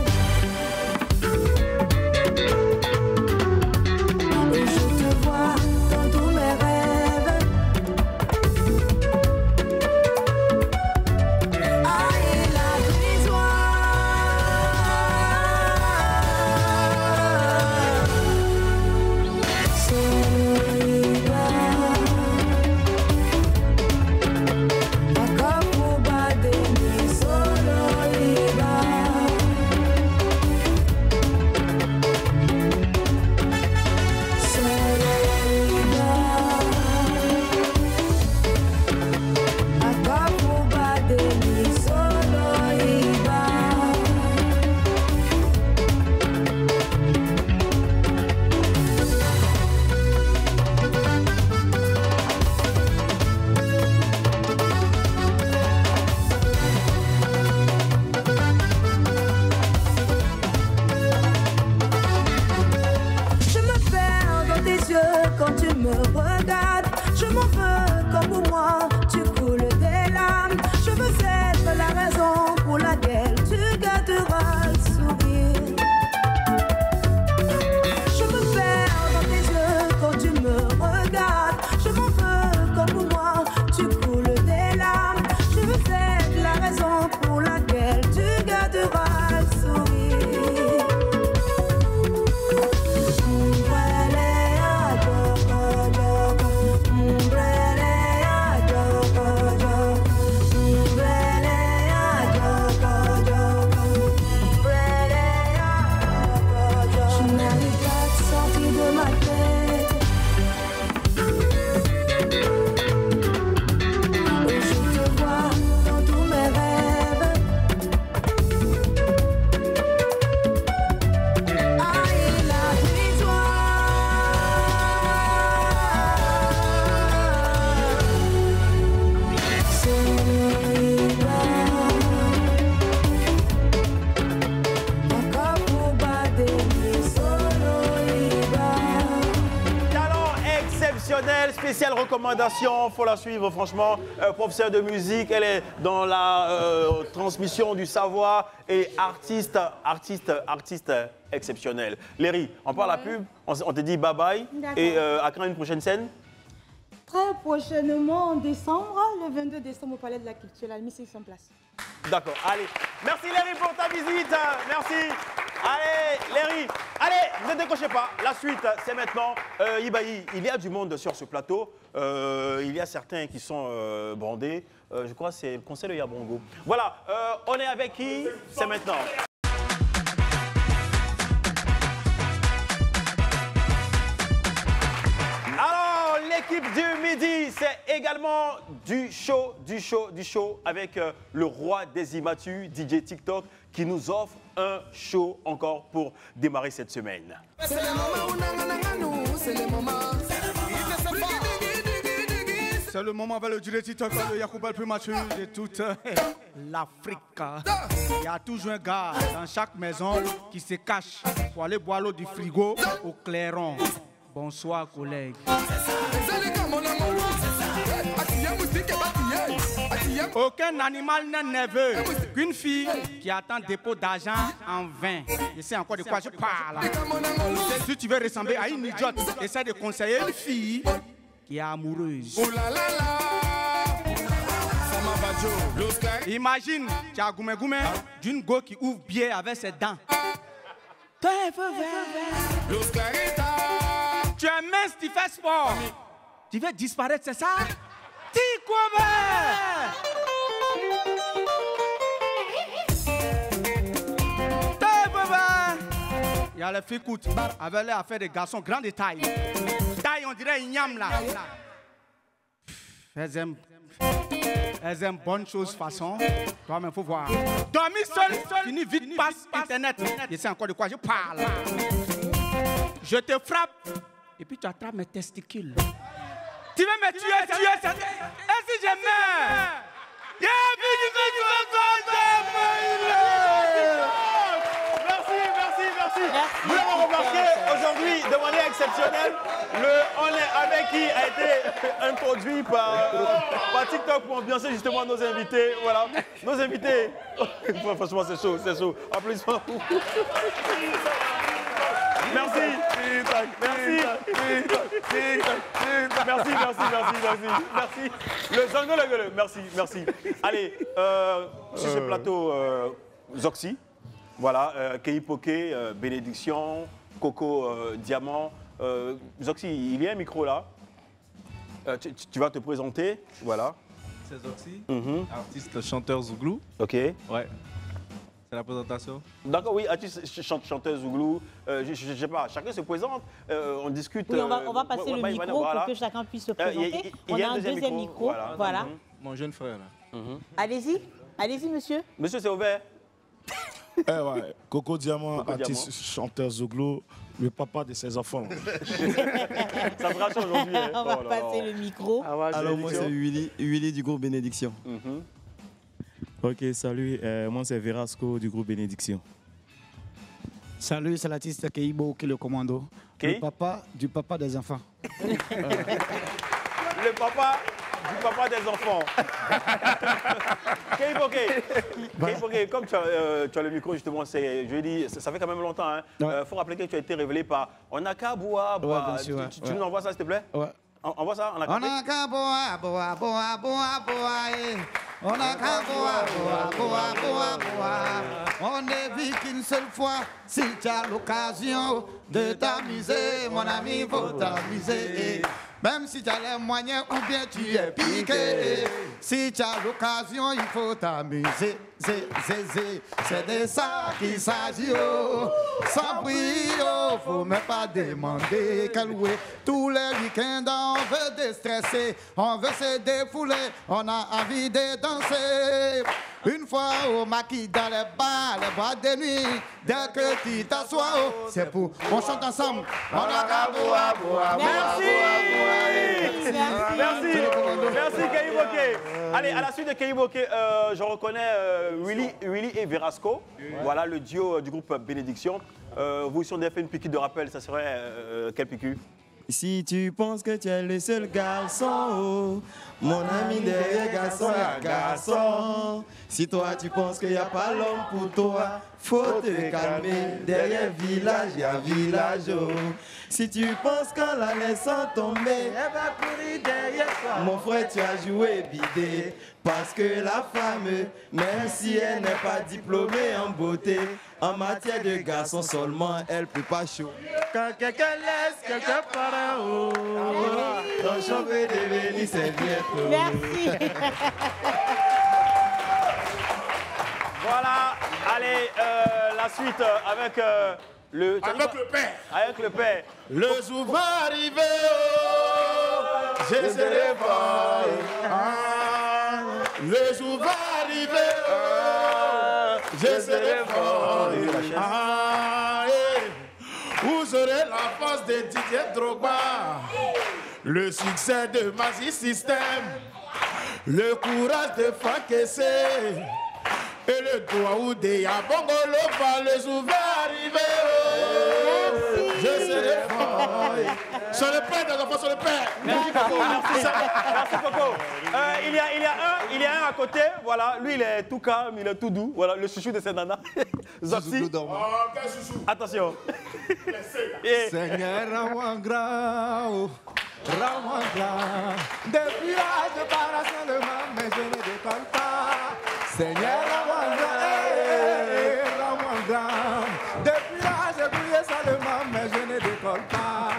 spéciale recommandation, faut la suivre franchement. Professeur de musique, elle est dans la transmission du savoir et artiste exceptionnel. Léry, on parle à la pub, on te dit bye bye et à quand une prochaine scène? Très prochainement, en décembre, le 22 décembre au Palais de la Culture, la mise est en place. D'accord, allez. Merci Léry pour ta visite, merci. Allez, Léry, allez, ne décrochez pas. La suite, c'est maintenant. Ibaï, il y a du monde sur ce plateau. Il y a certains qui sont bandés. Je crois que c'est le conseil de Yabongo. Voilà, on est avec qui? C'est maintenant. Alors, l'équipe du midi, c'est également du show avec le roi des Imatus, DJ TikTok, qui nous offre un show encore pour démarrer cette semaine. C'est le moment, c'est le moment. C'est le moment avec le DJ TikTok de Yacouba le plus mature de toute l'Afrique. Il y a toujours un gars dans chaque maison qui se cache pour aller boire l'eau du frigo au clairon. Bonsoir collègues. Aucun animal n'est nerveux qu'une fille qui attend dépôt d'argent en vain. Je sais encore de quoi je parle. Si tu veux ressembler à une idiote, essaie de conseiller une fille qui est amoureuse. Imagine, tu as goumé d'une go qui ouvre bien avec ses dents. Tu es mince, tu fais sport. Tu veux disparaître, c'est ça? Il y a les filles coûtent avec les affaires des garçons grands de taille. Taille, on dirait igname là. Elles aiment bonne chose façon. Toi-même, faut voir. Dormir seul, fini vite, passe internet. Je sais encore de quoi je parle. Je te frappe et puis tu attrapes mes testicules. Tu veux me tuer? Et si je meurs? Merci. Vous l'avez remarqué, aujourd'hui, de manière exceptionnelle, le On est avec qui a été introduit par TikTok pour ambiancer justement nos invités. Voilà, nos invités. Franchement, c'est chaud. Applaudissements. Merci. Le jungle, merci. Allez, sur ce plateau, Zoxy, voilà, Keipoké, Bénédiction, Coco, Diamant. Zoxy, il y a un micro là. Tu vas te présenter, voilà. C'est Zoxy, artiste chanteur Zouglou. Ok. Ouais. C'est la présentation. D'accord, oui, artiste chanteur Zouglou. Je sais pas, chacun se présente, on discute. Oui, on va passer le micro pour que chacun puisse se présenter. On a un deuxième micro. Voilà. Mon jeune frère là. Allez-y, monsieur. Monsieur, c'est ouvert. Ouais. Coco Diamant, artiste chanteur Zouglou, le papa de ses enfants. Ça me rassure aujourd'hui. On va passer le micro. Alors moi c'est Willy du groupe Bénédiction. Ok, salut, moi c'est Verasco du groupe Bénédiction. Salut, c'est l'artiste Keibo qui est le commando. Le papa du papa des enfants. Le papa du papa des enfants. Keiboké, comme tu as le micro justement, je dis, ça fait quand même longtemps. Il faut rappeler que tu as été révélé par Onaka Boa. Tu nous envoies ça s'il te plaît? Ouais. Envoie ça, Onaka Boa, Boa, Boa, Boa, Boa. Onaka Boa, Boa, Boa, Boa, Boa. On ne vit qu'une seule fois. Si tu as l'occasion de t'amuser, mon ami, faut t'amuser. Même si tu as les moyens ou bien tu es piqué. Si tu as l'occasion, il faut t'amuser. C'est de ça qu'il s'agit. Sans brio, faut même pas demander qu'à louer. Tous les week-ends, on veut déstresser, on veut se défouler, on a envie de danser. Une fois au maquis dans les bars, les boîtes de nuit, dès que tu t'assois, c'est pour on chante ensemble. On a boa, boa, Merci Keiboké. Allez, à la suite de Keiboké, je reconnais Willy et Verasco. Voilà le duo du groupe Bénédiction. Vous, si on avait fait une piqûre de rappel, ça serait quelle piqûre? Si tu penses que tu es le seul garçon, oh, mon ami derrière garçon, y a garçon. Si toi tu penses qu'il n'y a pas l'homme pour toi, faut te calmer. Derrière village, y a village. Oh. Si tu penses qu'en la laissant tomber, elle va courir derrière toi. Mon frère, tu as joué bidé. Parce que la femme, même si elle n'est pas diplômée en beauté, en matière de garçon seulement, elle peut pas chaud. Quand quelqu'un laisse quelqu'un par en haut, ton cheveu devenu c'est bientôt. Merci. Voilà, allez, la suite avec le... Avec le père. Avec le père. Le jour va arriver, oh, je serai fort. Ah, le jour va arriver, oh, je serai fort. Ah, où serait la force de Didier Drogba, le succès de Magic System, le courage de Franck Essé et le doigt de Yabongo Lofa, le jour va arriver. Oh, je serai fort. Sur le père des enfants, sur le père. Merci Coco. Merci Coco. Il y a un à côté, voilà. Lui, il est tout calme, il est tout doux. Voilà, le chouchou de cette nana. Zoxy. Attention. Seigneur, rends-moi grâce, rends-moi grâce. Depuis l'âge de parler seulement, mais je ne déconne pas. Seigneur, rends-moi grâce. Depuis l'âge de prier seulement, mais je ne décolle pas.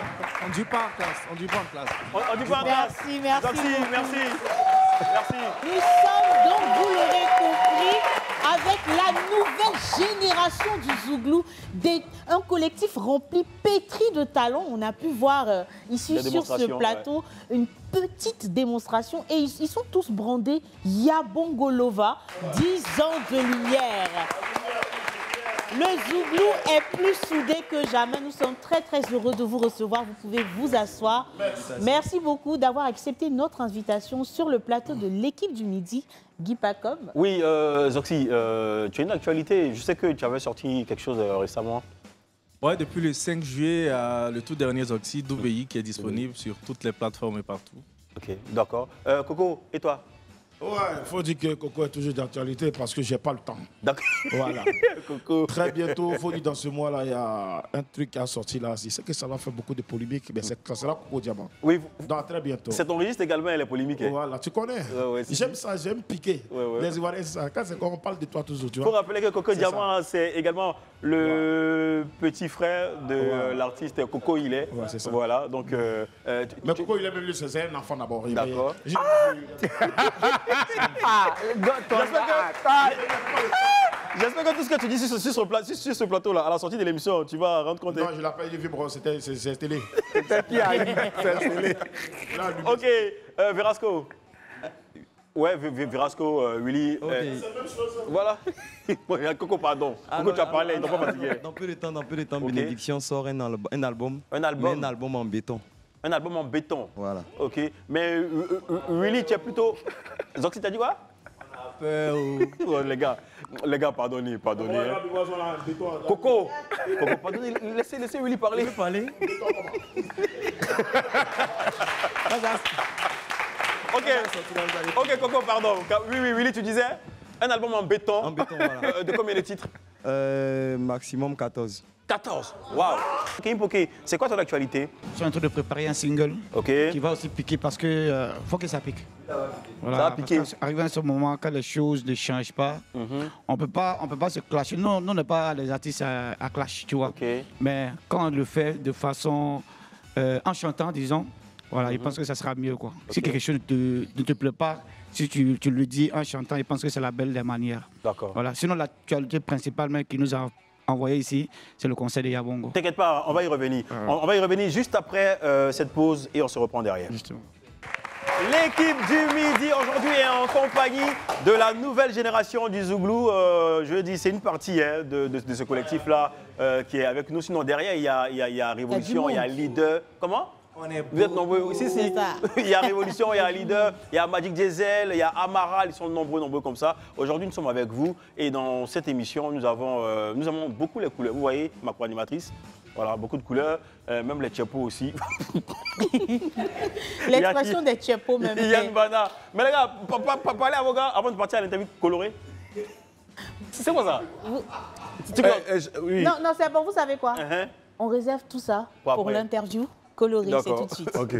On dit pas en classe, on dit pas en classe. On dit pas en classe. Merci. Zoxy, merci. Merci. Nous sommes donc, vous l'aurez compris, avec la nouvelle génération du Zouglou, un collectif rempli, pétri de talent. On a pu voir ici sur ce plateau une petite démonstration et ils sont tous brandés Yabongolova, 10 ans de lumière. Le Zouglou est plus soudé que jamais. Nous sommes très heureux de vous recevoir. Vous pouvez vous asseoir. Merci beaucoup d'avoir accepté notre invitation sur le plateau de l'équipe du Midi, Guy Pacom. Oui, Zoxy, tu as une actualité. Je sais que tu avais sorti quelque chose récemment. Ouais, depuis le 5 juillet, le tout dernier Zoxy, DOBI, qui est disponible sur toutes les plateformes et partout. Ok, d'accord. Coco, et toi? Ouais, il faut dire que Coco est toujours d'actualité parce que j'ai pas le temps. D'accord. Voilà. Coco. Très bientôt, il faut dire dans ce mois-là, il y a un truc qui a sorti là. Je sais que ça va faire beaucoup de polémiques, mais ça sera Coco Diamant. Oui. Dans très bientôt. C'est ton registre également, elle est polémique. Voilà, tu connais. J'aime ça, j'aime piquer. Les Ivoiriens, c'est ça. Quand c'est quand on parle de toi toujours, tu vois. Il faut rappeler que Coco Diamant, c'est également le petit frère de l'artiste Coco Ilé. Ouais, c'est ça. Voilà, donc... mais Coco Ilé, même lui, c'est un enfant d'abord. D'accord. J'espère que tout ce que tu dis sur ce plateau-là, à la sortie de l'émission, tu vas rendre compte. Non, je l'appelle du vibre, c'est télé. Ok, Verasco. Ouais, Verasco, Willy. Voilà. Coco, pardon. Coco, tu as parlé, ils n'ont pas fatigué. Dans peu de temps, Bénédiction sort un album. Un album? Un album en béton. Un album en béton. Voilà. Ok. Mais Willy, tu es plutôt. Zoxy, t'as dit quoi? Oh, les gars, pardonnez. Coco, pardonnez, laissez Willy parler. Ok, Coco, pardon. Oui, Willy, tu disais un album en béton. En béton, voilà. De combien de titres? Maximum 14. 14. Waouh. Ok, c'est quoi ton actualité? Je suis en train de préparer un single qui va aussi piquer parce que faut que ça pique. Voilà, ça va piquer. Arrivé à ce moment, quand les choses ne changent pas, on peut pas se clasher. Nous, on n'est pas les artistes à clash, tu vois. Mais quand on le fait de façon en chantant, disons, voilà, je pense que ça sera mieux, quoi. Si quelque chose ne te plaît pas, si tu le dis en chantant, je pense que c'est la belle des manières. D'accord. Voilà. Sinon, l'actualité principale même qui nous a envoyé ici, c'est le concert de Yabongo. T'inquiète pas, on va y revenir. On va y revenir juste après cette pause et on se reprend derrière. Justement. L'équipe du Midi aujourd'hui est en compagnie de la nouvelle génération du Zouglou. Je dis, c'est une partie de ce collectif-là qui est avec nous. Sinon, derrière, il y a Révolution, il y a Leader. Comment? Vous êtes nombreux. Si. Il y a Révolution, il y a Leader, il y a Magic Diesel, il y a Amaral, ils sont nombreux comme ça. Aujourd'hui, nous sommes avec vous et dans cette émission, nous avons beaucoup les couleurs. Vous voyez ma co-animatrice, Voilà, beaucoup de couleurs, même les tchepos aussi. L'expression des tchepos même. Yann Bana. Mais les gars, parlez à vos gars avant de partir à l'interview colorée. C'est quoi ça? Oui. Non, c'est bon, vous savez quoi? On réserve tout ça pour l'interview colorée, c'est tout de suite. Ok.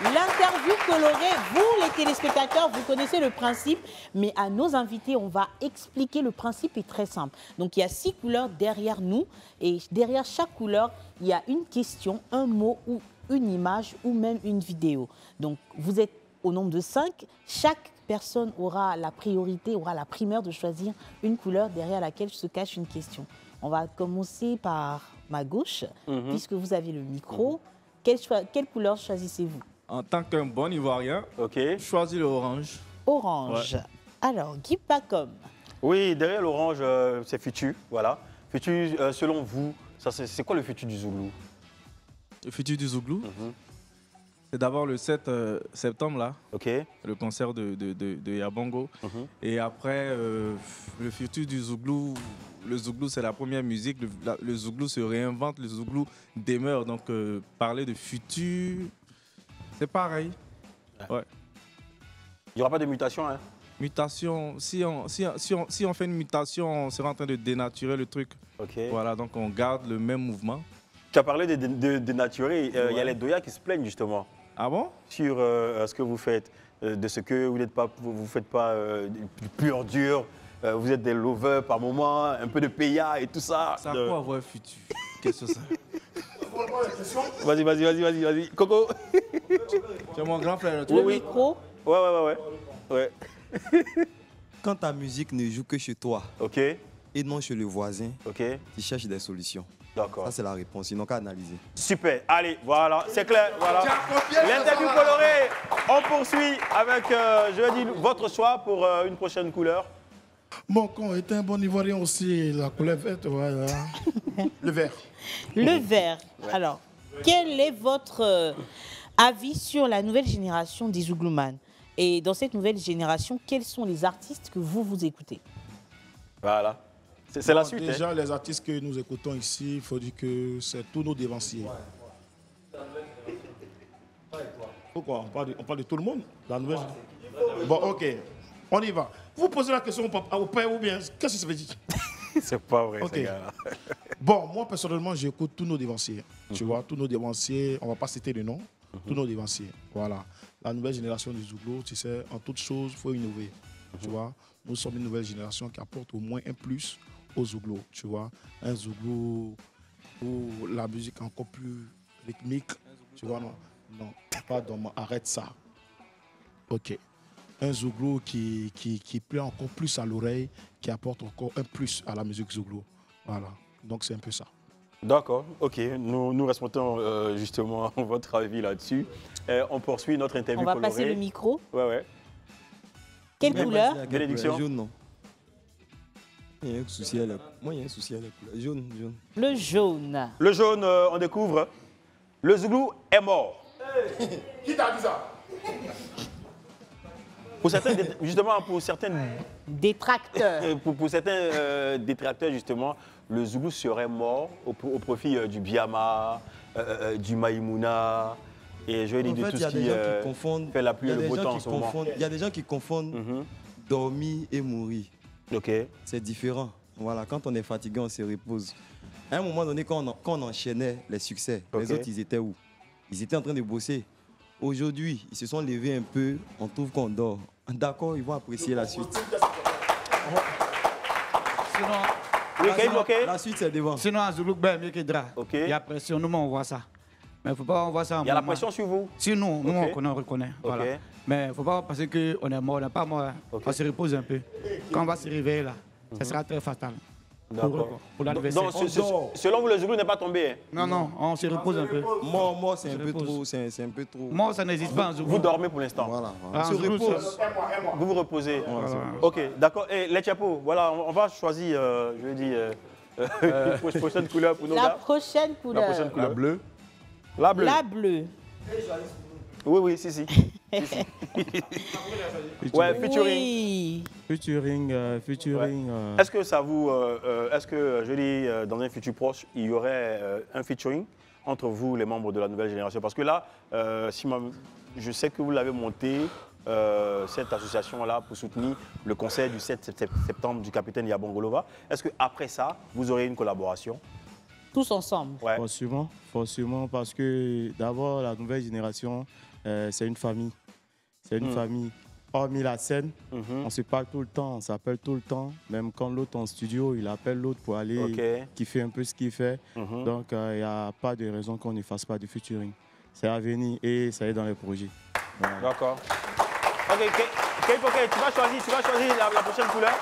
L'interview colorée, vous les téléspectateurs, vous connaissez le principe, mais à nos invités, on va expliquer. Le principe est très simple. Donc il y a 6 couleurs derrière nous et derrière chaque couleur, il y a une question, un mot ou une image ou même une vidéo. Donc vous êtes au nombre de 5. Chaque personne aura la priorité, aura la primeur de choisir une couleur derrière laquelle se cache une question. On va commencer par ma gauche, puisque vous avez le micro. Quelle couleur choisissez-vous? En tant qu'un bon Ivoirien, je choisis l'orange. Orange. Ouais. Alors, Guy Pacom. Oui, derrière l'orange, c'est futur. Voilà. Futur, selon vous, c'est quoi le futur du Zouglou? Le futur du Zouglou, c'est d'abord le 7 septembre, là, le concert de Yabongo. Et après, le futur du Zouglou, le Zouglou, c'est la première musique. Le Zouglou se réinvente, le Zouglou demeure. Donc, parler de futur, c'est pareil. Ouais. Il n'y aura pas de mutation, hein? Mutation, si on fait une mutation, on sera en train de dénaturer le truc. Voilà, donc on garde le même mouvement. Tu as parlé de dénaturer, il y a les Doya qui se plaignent justement. Ah bon? Sur ce que vous faites, de ce que vous n'êtes pas, vous faites pas du pur dur, vous êtes des lovers par moment, un peu de PIA et tout ça. Ça peut avoir un futur. Qu'est-ce que c'est? Vas-y. Coco. C'est mon grand frère. Le micro. Ouais. Quand ta musique ne joue que chez toi et non chez le voisin, tu cherches des solutions. D'accord. Ça, c'est la réponse, sinon qu'à analyser. Super, allez, voilà, c'est clair. Voilà. L'interview colorée, on poursuit avec, je dis, votre choix pour une prochaine couleur. Bon, quand est un bon Ivoirien aussi, la couleur verte, voilà. Le vert. Le vert. Alors, quel est votre avis sur la nouvelle génération des Zouglouman? Et dans cette nouvelle génération, quels sont les artistes que vous écoutez? Voilà. C'est la suite. Déjà, les artistes que nous écoutons ici, il faut dire que c'est tous nos dévanciers. Pourquoi on parle de tout le monde? La nouvelle... Bon, ok. On y va. Vous posez la question au père ou bien, qu'est-ce que ça veut dire? C'est pas vrai, ces gars-là. Bon, moi, personnellement, j'écoute tous nos dévanciers. Tu vois, tous nos dévanciers, on ne va pas citer le nom, tous nos dévanciers. Voilà. La nouvelle génération du Zouglou, tu sais, en toute chose, il faut innover. Tu vois, nous sommes une nouvelle génération qui apporte au moins un plus au Zouglou. Tu vois, un Zouglou où la musique est encore plus rythmique. Tu vois, non, pardon, arrête ça. Ok. Un Zouglou qui plaît encore plus à l'oreille, qui apporte encore un plus à la musique Zouglou. Voilà, donc c'est un peu ça. D'accord, ok. Nous respectons justement votre avis là-dessus. On poursuit notre interview colorée. On va passer le micro. Ouais. Quelle couleur? Bénédiction. Jaune, non. Il y a un souci à la... Moi, il y a un souci à la couleur. Jaune. Le jaune. Le jaune, on découvre. Le Zouglou est mort. Qui t'a dit ça? Pour certains, justement, pour certains détracteurs. Pour certains détracteurs, justement, le Zouglou serait mort au profit du Biama, du Maïmouna, et je vais dire de tout ce qui fait la pluie et le beau temps en ce moment. Il y a des gens qui confondent dormir et mourir. C'est différent. Voilà, quand on est fatigué, on se repose. À un moment donné, quand on enchaînait les succès, les autres, ils étaient où? Ils étaient en train de bosser. Aujourd'hui, ils se sont levés un peu, on trouve qu'on dort. D'accord, ils vont apprécier la suite. La suite, c'est devant. Sinon, à Zouglou, mieux que Dra. Il y a pression, nous, on voit ça. Mais il ne faut pas on voit ça. Il y a la pression sur vous? Si nous, on reconnaît. Voilà. Mais il ne faut pas penser qu'on est mort, on n'est pas mort. On se repose un peu. Quand on va se réveiller, là, ça sera très fatal. Pour l'adversaire. Donc, selon vous, le Zouglou n'est pas tombé? Non, on se repose un peu. Mort, c'est un peu trop. C'est un peu trop. Mort, ça n'existe pas en Zouglou. Vous dormez pour l'instant? Voilà. On se repose. Vous vous reposez? Ok, d'accord. Et les chapeaux, voilà, on va choisir, je vais dire, la prochaine couleur pour nous. La prochaine couleur. La bleue. La bleue. La bleue. Oui, si. Ouais, featuring. Oui. Featuring. Ouais. Est-ce que ça vous, est-ce que je dis dans un futur proche, il y aurait un featuring entre vous, les membres de la nouvelle génération? Parce que là, je sais que vous l'avez monté. Cette association-là pour soutenir le concert du 7 septembre du capitaine Yabongolova. Est-ce qu'après ça, vous aurez une collaboration? Tous ensemble? Ouais. Forcément, parce que d'abord, la nouvelle génération, c'est une famille. C'est une famille. Hormis la scène, on se parle tout le temps, on s'appelle tout le temps. Même quand l'autre est en studio, il appelle l'autre pour aller kiffer un peu ce qu'il fait. Donc, il n'y a pas de raison qu'on ne fasse pas du featuring. C'est à venir et ça est dans les projets. Voilà. D'accord. Ok, tu vas choisir la prochaine couleur.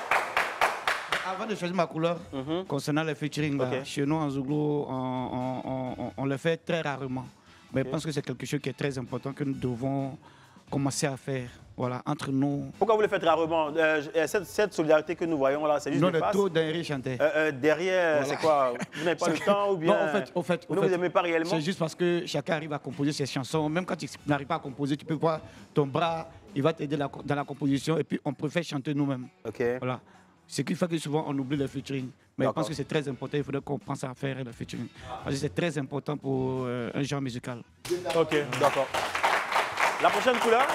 Avant de choisir ma couleur, concernant le featuring, chez nous en Zouglou, on le fait très rarement. Mais je pense que c'est quelque chose qui est très important que nous devons commencer à faire. Voilà, entre nous. Pourquoi vous le faites rarement? Cette solidarité que nous voyons là, c'est juste non, de face. Non, derrière chanter. Derrière, voilà. C'est quoi? Vous n'avez pas le temps ou bien? Non, au fait, vous n'aimez pas réellement? C'est juste parce que chacun arrive à composer ses chansons. Même quand tu n'arrives pas à composer, tu peux voir ton bras, il va t'aider dans la composition et puis on préfère chanter nous-mêmes. Voilà. Ce qui fait que souvent on oublie le featuring. Mais je pense que c'est très important, il faudrait qu'on pense à faire le featuring. Parce que c'est très important pour un genre musical. Ok, d'accord. La prochaine couleur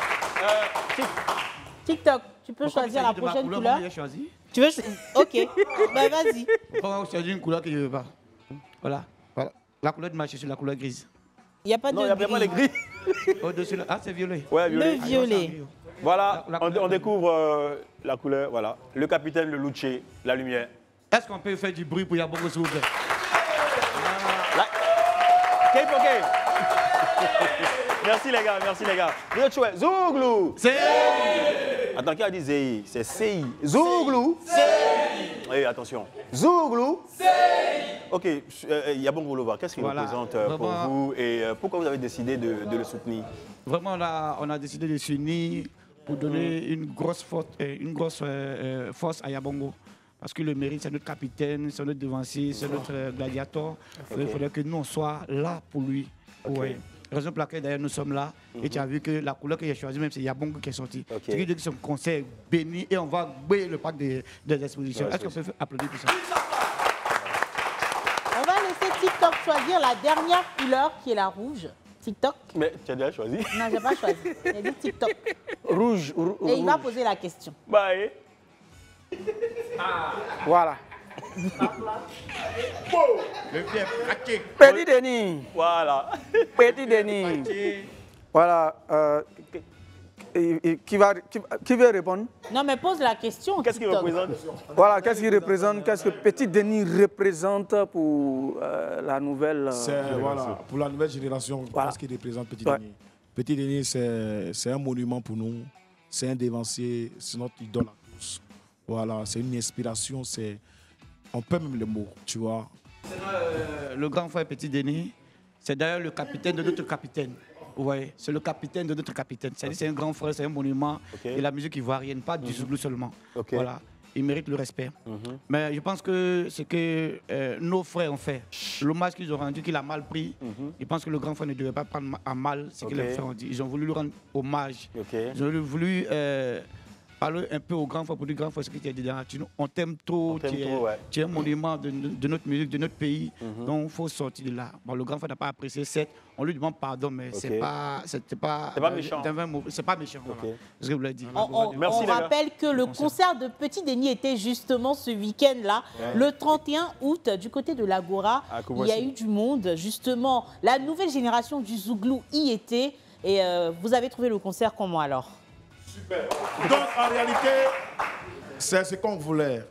TikTok, tu peux choisir la prochaine couleur. Tu veux Ok, ben vas-y. On va choisir une couleur que je ne veux pas. Voilà. La couleur de ma chaussure, la couleur grise. Il n'y a pas de gris. Non, il n'y a pas de gris. Au-dessus, c'est violet. Ouais, violet. Le violet. Voilà, on découvre la couleur, voilà. Le capitaine, le Luce, la lumière. Est-ce qu'on peut faire du bruit pour Yabongo, s'il vous plaît? Merci les gars, merci les gars. Vous êtes chouettes. Zouglou. Attends, qui a dit Zéhi? C'est CI. Zouglou. Oui, attention. Zouglou. Ok, Yabongolova, qu'est-ce qu'il représente pour vous et pourquoi vous avez décidé de le soutenir? Vraiment, on a décidé de s'unir pour donner une grosse force à Yabongo. Parce que le mérite, c'est notre capitaine, c'est notre devancier, c'est notre gladiateur. Il faudrait que nous, on soit là pour lui. Ouais. Raison pour laquelle d'ailleurs nous sommes là. Et tu as vu que la couleur que j'ai choisie, même c'est Yabongo qui est sorti. C'est que c'est un concert béni et on va briller le parc des expositions. Est-ce qu'on peut applaudir tout ça? On va laisser TikTok choisir la dernière couleur qui est la rouge. TikTok. Mais tu as déjà choisi? Non, je n'ai pas choisi. Il a dit TikTok. Rouge. Et il va poser la question. Bye. Voilà. Le pied pratique. Petit Denis. Voilà. Petit Denis. Voilà. Qui veut répondre? Non, mais pose la question. Qu'est-ce qu'il représente? Voilà, qu'est-ce qu'il représente? Qu'est-ce que Petit Denis représente pour la nouvelle voilà, pour la nouvelle génération, qu'est-ce qu'il représente Petit Denis? Petit Denis, c'est un monument pour nous. C'est un dévancier, c'est notre idole à tous. Voilà, c'est une inspiration, on peut même le mot, tu vois. Le grand frère Petit Denis, c'est d'ailleurs le capitaine de notre capitaine. Ouais, c'est le capitaine de notre capitaine. C'est un grand frère, c'est un monument de la musique ivoirienne, pas du Zouglou seulement. Voilà, il mérite le respect. Mais je pense que ce que nos frères ont fait, l'hommage qu'ils ont rendu, qu'il a mal pris, je pense que le grand frère ne devait pas prendre à mal ce que les frères ont dit. Ils ont voulu lui rendre hommage. Ils ont voulu parler un peu au grand frère pour dire grand frère, ce que tu as dit dans on t'aime trop, tu es un monument de notre musique, de notre pays, donc il faut sortir de là. Bon, le grand frère n'a pas apprécié cette, on lui demande pardon, mais c'est pas méchant. C'est pas méchant, voilà, ce que vous l'avez dit. On rappelle que le concert de Petit Denis était justement ce week-end-là, le 31 août, du côté de l'Agora. Il y a eu du monde, justement. La nouvelle génération du Zouglou y était. Et vous avez trouvé le concert comment alors? Super. Donc en réalité, c'est ce qu'on voulait.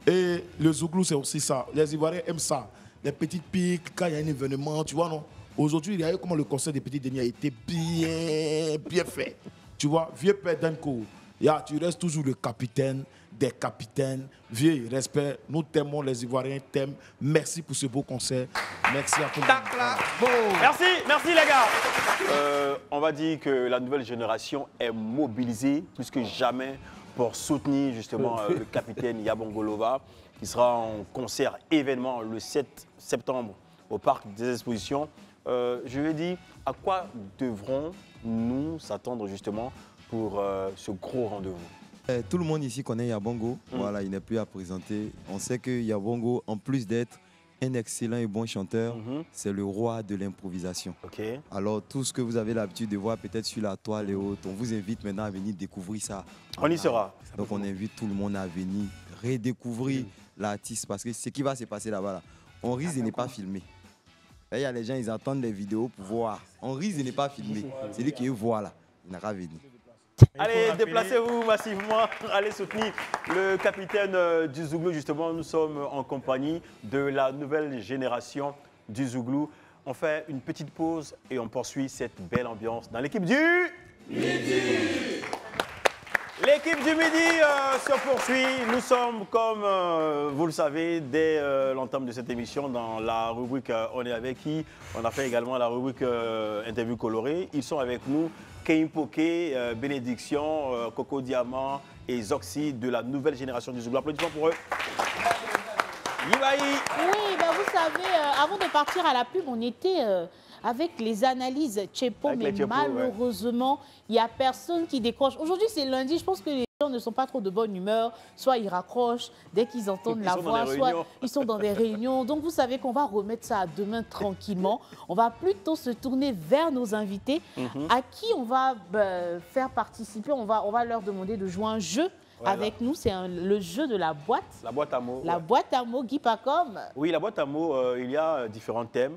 Et le Zouglou, c'est aussi ça. Les Ivoiriens aiment ça. Les petites piques, quand il y a un événement, tu vois, non? Aujourd'hui, il y a eu comment le concert des Petits Denis a été bien fait. Tu vois, vieux père d'Anko, tu restes toujours le capitaine des capitaines. Vieux respect, nous t'aimons, les Ivoiriens t'aiment. Merci pour ce beau concert. Merci à tout le monde. Merci les gars. On va dire que la nouvelle génération est mobilisée plus que jamais pour soutenir justement le capitaine Yabongolova qui sera en concert événement le 7 septembre au Parc des Expositions. je lui ai dit, à quoi devrons-nous s'attendre justement pour ce gros rendez-vous? Tout le monde ici connaît Yabongo. Voilà, il n'est plus à présenter. On sait que Yabongo, en plus d'être un excellent et bon chanteur, c'est le roi de l'improvisation. Alors, tout ce que vous avez l'habitude de voir peut-être sur la toile et autres, on vous invite maintenant à venir découvrir ça. On y sera. Donc, on invite tout le monde à venir redécouvrir l'artiste parce que ce qui va se passer là-bas, on risque de ne pas filmer. Là, il y a les gens, ils attendent les vidéos pour voir. On risque de ne pas filmer. C'est lui qui voit là. Il n'a qu'à venir. Allez, déplacez-vous massivement, allez soutenir le capitaine du Zouglou. Justement, nous sommes en compagnie de la nouvelle génération du Zouglou. On fait une petite pause et on poursuit cette belle ambiance dans l'équipe du Midi. L'équipe du Midi se poursuit. Nous sommes, comme vous le savez, dès l'entame de cette émission, dans la rubrique On est avec qui. On a fait également la rubrique Interview colorée. Ils sont avec nous. Keim Poké, Bénédiction, Coco Diamant et Zoxy de la nouvelle génération du Zouglou. Applaudissements pour eux. Yibaï. Oui, ben vous savez, avant de partir à la pub, on était avec les analyses Tchepo, mais malheureusement, il n'y a personne qui décroche. Aujourd'hui, c'est lundi, je pense que les gens ne sont pas trop de bonne humeur. Soit ils raccrochent dès qu'ils entendent la voix, soit ils sont dans des réunions. Donc, vous savez qu'on va remettre ça à demain tranquillement. On va plutôt se tourner vers nos invités à qui on va faire participer. On va leur demander de jouer un jeu. Voilà. Avec nous, c'est le jeu de la boîte. La boîte à mots. La boîte à mots, Guy Pacom. Oui, la boîte à mots, il y a différents thèmes.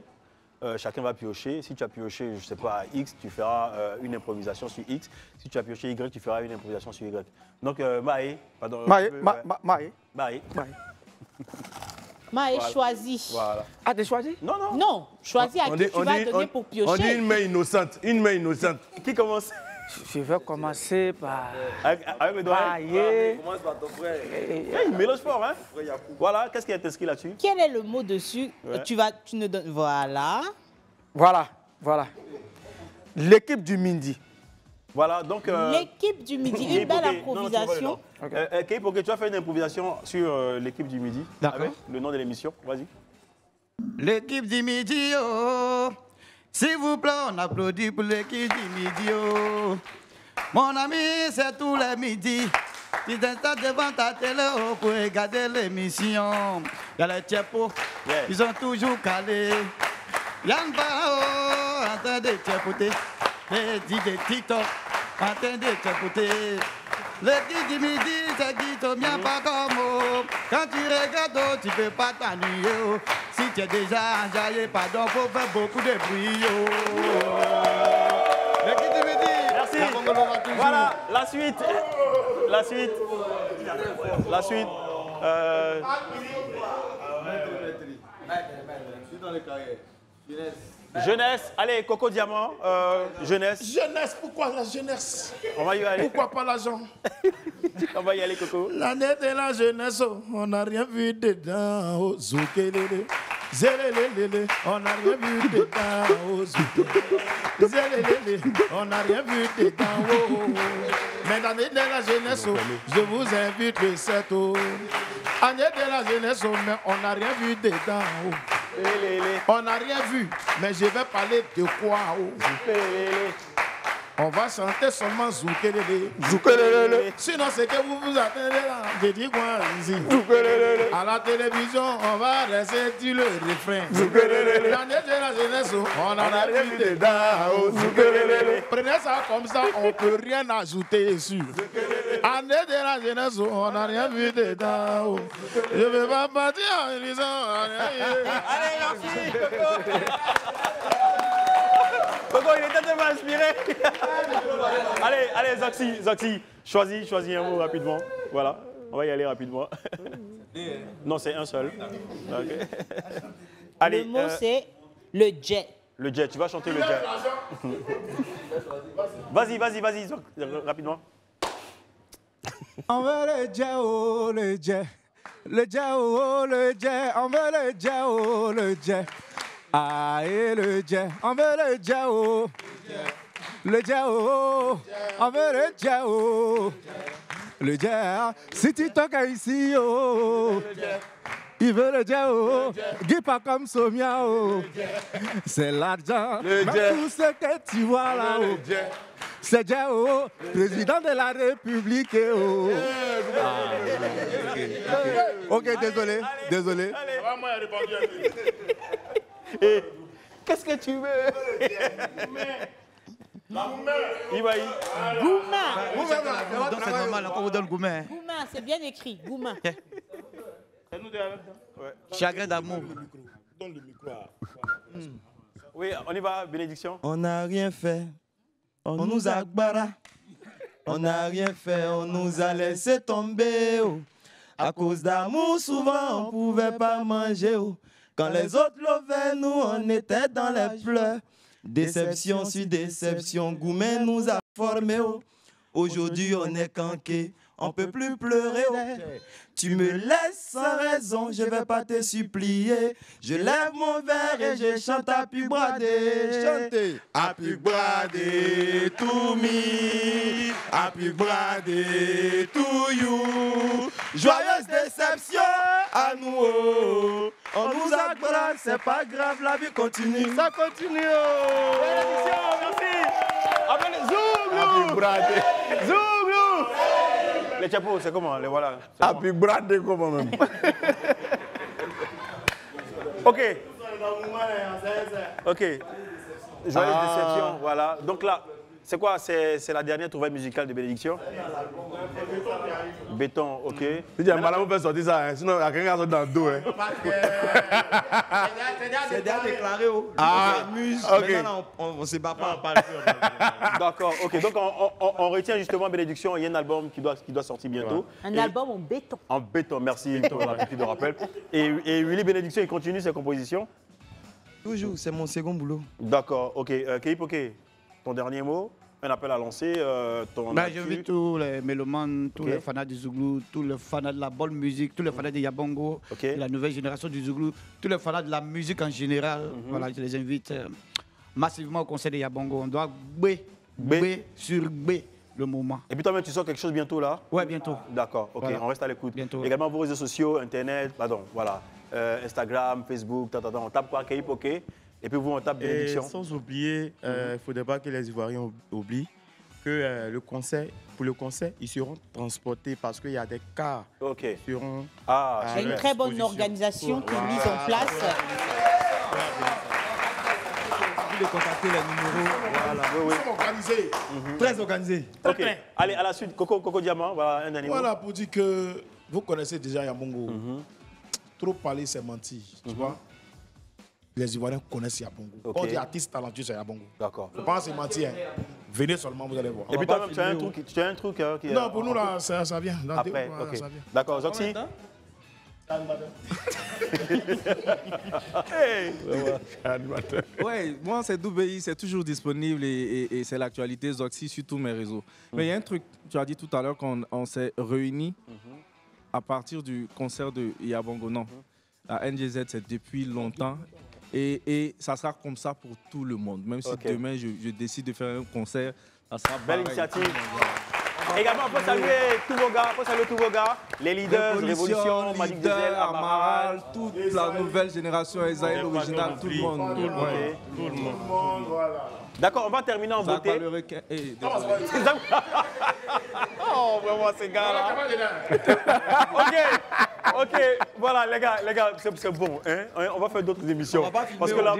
Chacun va piocher. Si tu as pioché, je ne sais pas, X, tu feras une improvisation sur X. Si tu as pioché Y, tu feras une improvisation sur Y. Donc, Maë, pardon. Maë choisit. Voilà. Ah, t'es choisi? Non, non. Non, choisis à qui tu vas donner pour piocher. On dit une main innocente. Une main innocente. Qui commence? Je vais commencer par... Avec le doigt. Commence par ton frère. Il mélange fort, hein? Voilà, qu'est-ce qui est inscrit là-dessus? Quel est le mot dessus? Tu ne donnes... Voilà. Voilà. L'équipe du Midi. Voilà, donc... L'équipe du Midi, une belle improvisation. Keim Poké, tu vas faire une improvisation sur l'équipe du Midi. Avec le nom de l'émission, vas-y. L'équipe du Midi, oh. S'il vous plaît, on applaudit pour l'équipe du Midi. Oh. Mon ami, c'est tous les midis. Tu t'installes devant ta télé oh, pour regarder l'émission. Il y a les Tchepo, ils sont toujours calés. Yann Barao, en train de tchepoter. Les DJ TikTok, en train de tchepoter. L'équipe du Midi, c'est qui te vient pas comme oh. Quand tu regardes, oh, tu peux pas t'ennuyer. Oh. Si tu es déjà enjaillé, pardon, faut faire beaucoup de bruit. Oh. L'équipe du Midi. Merci. Voilà, la suite. La suite. Jeunesse, allez, Coco Diamant, jeunesse. Jeunesse, pourquoi la jeunesse? On va y aller. Pourquoi pas l'argent? On va y aller, Coco. L'année de la jeunesse, on n'a rien vu dedans. Oh, zoukelele, zélélélé, on n'a rien vu dedans. Oh, zoukelele, zélélélé, on n'a rien vu dedans. Oh, oh, oh. Mais l'année de la jeunesse, je vous invite le 7. Année de la jeunesse, mais on n'a rien vu dedans. Oh. On n'a rien vu, mais je vais parler de quoi? Oh. On va chanter seulement Zoukelele. Zoukelele. Sinon, c'est que vous vous attendez là. Je dis quoi ici? Zoukelele. À la télévision, on va rester sur le refrain. Zoukelele. L'année de la jeunesse, on n'a rien vu dedans. Zoukelele. Prenez ça comme ça, on ne peut rien ajouter dessus. Année de la jeunesse, on n'a rien vu dedans. Je ne vais pas partir en disant. Allez, merci, Coco. Coco, il était tellement inspiré. Allez, Zoxy, choisis un mot rapidement. Voilà, on va y aller rapidement. Non, c'est un seul. Okay. Allez, le mot, c'est le jet. Le jet, tu vas chanter le jet. Vas-y, rapidement. On veut le jet, oh, le jet. Le jet, oh, le jet. On veut le jet, oh, le jet. Ah, et le jet, on veut le jet, oh. Le jet, oh, on veut le jet, oh. Le jet, si tu toques ici, oh. Il veut le jet, oh. Dis pas comme Somia, oh. C'est l'argent. Tout ce que tu vois là, oh. C'est jet, oh. Président de la République, oh. Ok, désolé. Et qu'est-ce que tu veux? Ibaï. Gouma. Donc c'est normal, on vous donne Goumin. Gouma, c'est bien écrit. Gouma. Chagrin d'amour. Donne le micro à... Oui, on y va, bénédiction. On n'a rien fait, on nous a barra. On n'a rien fait, on nous a laissé tomber. Oh. À cause d'amour, souvent on pouvait pas manger. Oh. Quand les autres levaient, nous on était dans les pleurs. Déception sur déception, Goumen nous a formés. Oh. Aujourd'hui on est canqués, on peut plus pleurer. Oh. Tu me laisses sans raison, je vais pas te supplier. Je lève mon verre et je chante Happy Birthday. Chantez. Happy Birthday to me, Happy Birthday to you. Joyeuse déception à nous. Oh. On nous a brassé, c'est pas grave, la vie continue. Ça continue. Oh. Bénédiction, merci. Appelez Zouglou. Happy Birthday. Zouglou. Les chapeaux, c'est comment? Les voilà. Happy Birthday, comment même? Ok. Ok. Joyeuse déception, voilà. Donc là, c'est quoi? C'est la dernière trouvaille musicale de bénédiction? Béton, ok. Si tu as mal, on peut sortir ça, hein. Sinon il y a quelqu'un qui sorti dans le dos. Hein. C'est déjà déclaré. Ok. Maintenant, on ne se bat pas. D'accord, ok. Donc on retient justement bénédiction. Il y a un album qui doit sortir bientôt. Un album en béton. En béton, merci pour la petite de rappel. Et Willy Bénédiction, il continue ses compositions? Toujours, c'est mon second boulot. D'accord, ok. Keip, ok. Ton dernier mot? Un appel à lancer, J'invite tous les mélomanes, tous les fanats du Zouglou, tous les fanats de la bonne musique, tous les fanats de Yabongo, de la nouvelle génération du Zouglou, tous les fanats de la musique en général. Voilà, je les invite massivement au concert de Yabongo. On doit B le moment. Et puis toi-même, tu sors quelque chose bientôt là? Ouais, bientôt. D'accord, ok, Voilà. on reste à l'écoute. Bientôt. Également vos réseaux sociaux, Internet, pardon, voilà. Instagram, Facebook, on tape quoi? Keip, ok. Et puis vous, on tape bénédiction. Sans oublier, il ne faudrait pas que les Ivoiriens oublient que pour le concert, ils seront transportés parce qu'il y a des cars qui seront... C'est une très bonne organisation qui est mise en place. Vous de contacter les numéros. Voilà. Nous sommes organisés. Très organisés. Ok, allez, à la suite, Coco Diamant, voilà un dernier mot. Voilà, pour dire que vous connaissez déjà Yabongo. Trop parler, c'est mentir, tu vois. Les Ivoiriens connaissent Yabongo. Ok. On dit artiste talentueux, c'est Yabongo. D'accord. Je pense que c'est mentir. Hein. Venez seulement, vous allez voir. Et puis toi-même, tu as un truc qui est... Non, pour nous, là, ça vient. Dans Après, voilà, ok. ça vient. D'accord, Zoxy. Ouais, moi c'est Doubéi, c'est toujours disponible et c'est l'actualité Zoxy sur tous mes réseaux. Mais il y a un truc, tu as dit tout à l'heure qu'on s'est réunis à partir du concert de Yabongo. Non, la NGZ c'est depuis longtemps et ça sera comme ça pour tout le monde. Même si demain je décide de faire un concert, ça sera belle initiative. Également, il faut saluer tous vos gars, les leaders, Révolution, Magic Diesel, Amaral, toute la nouvelle génération, Esaïe, l'original, tout le monde. Tout le monde, voilà. D'accord, on va terminer en beauté. Oh, vraiment, ces gars-là. Ok, voilà, les gars, c'est bon. Hein? On va faire d'autres émissions. Parce que là,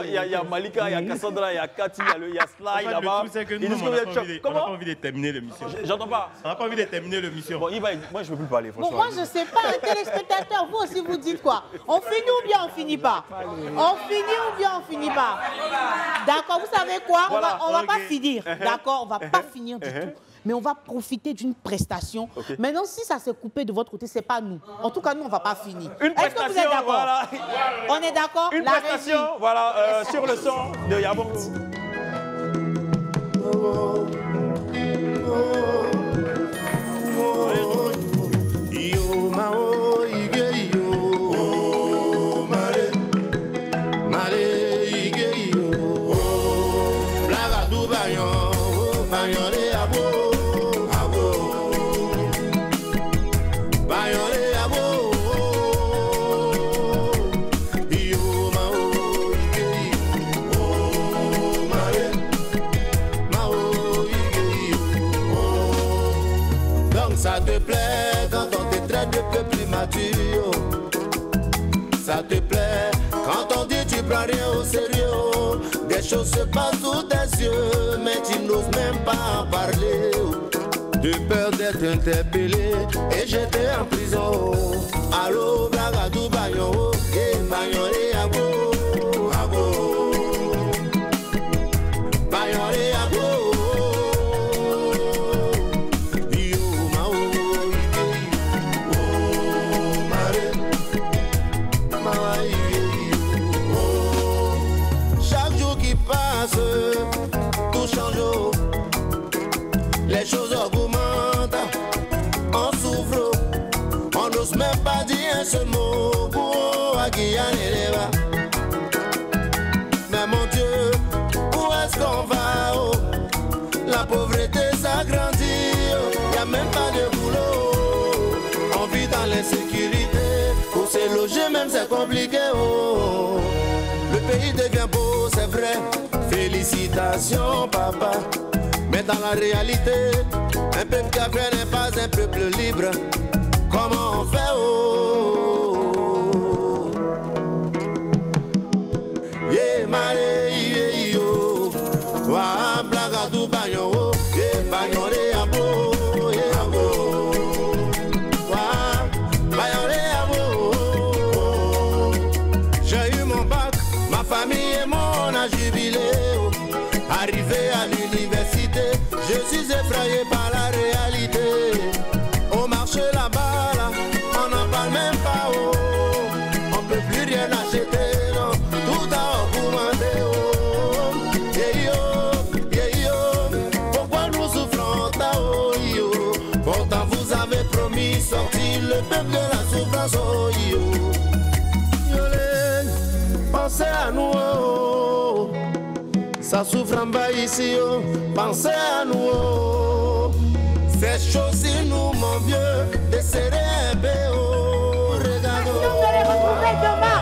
il y a Malika, il y a Cassandra, il y a Cathy, il y a Sly là-bas. On n'a pas envie de terminer l'émission. J'entends pas. On n'a pas envie de terminer l'émission. Bon, moi, je ne veux plus parler, franchement. Bon, moi, je sais pas, un téléspectateur, vous aussi, vous dites quoi? On finit ou bien on finit pas? On finit ou bien on finit pas? D'accord, vous savez quoi? Voilà, on va pas finir, d'accord? On va pas finir du tout. Mais on va profiter d'une prestation. Maintenant, si ça s'est coupé de votre côté, c'est pas nous. En tout cas, nous, on va pas finir. Une prestation, est-ce que vous êtes d'accord? voilà. On est d'accord? Une prestation, voilà, sur le son de Yabongo. Ça te plaît quand on te traite de peuple immature. Ça te plaît quand on dit tu prends rien au sérieux. Des choses se passent sous tes yeux, mais tu n'oses même pas en parler. De peur d'être interpellé et j'étais en prison. Allô, Bragadou, Bagnon, et Bagnon, et Abo, Abo. Bagnon, et Abo. Tout change, les choses augmentent, on souffre, on n'ose même pas dire un seul mot pour Guyane et les bas. Mais mon Dieu, où est-ce qu'on va? Oh, la pauvreté s'agrandit, y a même pas de boulot, on vit dans l'insécurité, pour se loger même c'est compliqué. Oh, le pays devient beau, c'est vrai. Félicitations papa, mais dans la réalité, un peuple qui a fait n'est pas un peuple libre. Comment on fait? Oh, yeah, mare, yeah, yo, wa Bragadou Bagnon, oh, yeah, Bagnon de Abo, yeah, Abo, wa Bagnon de Abo. J'ai eu mon bac, ma famille et mon a jubilé. Arrivé à l'université, je suis effrayé par la réalité. Au marché là-bas, là, on n'en parle même pas. Oh, on peut plus rien acheter, non. Tout a augmenté. Oh, yeah, yo. Pourquoi nous souffrons ta oh, yo. Pourtant vous avez promis sortir le peuple de la souffrance. Oh, yo. Pensez à nous. Oh. Ça souffre en bas ici, oh. Pensez à nous. Oh. Ces choses nous, mon vieux, de serrer un béo. Regardez. Vous allez retrouver demain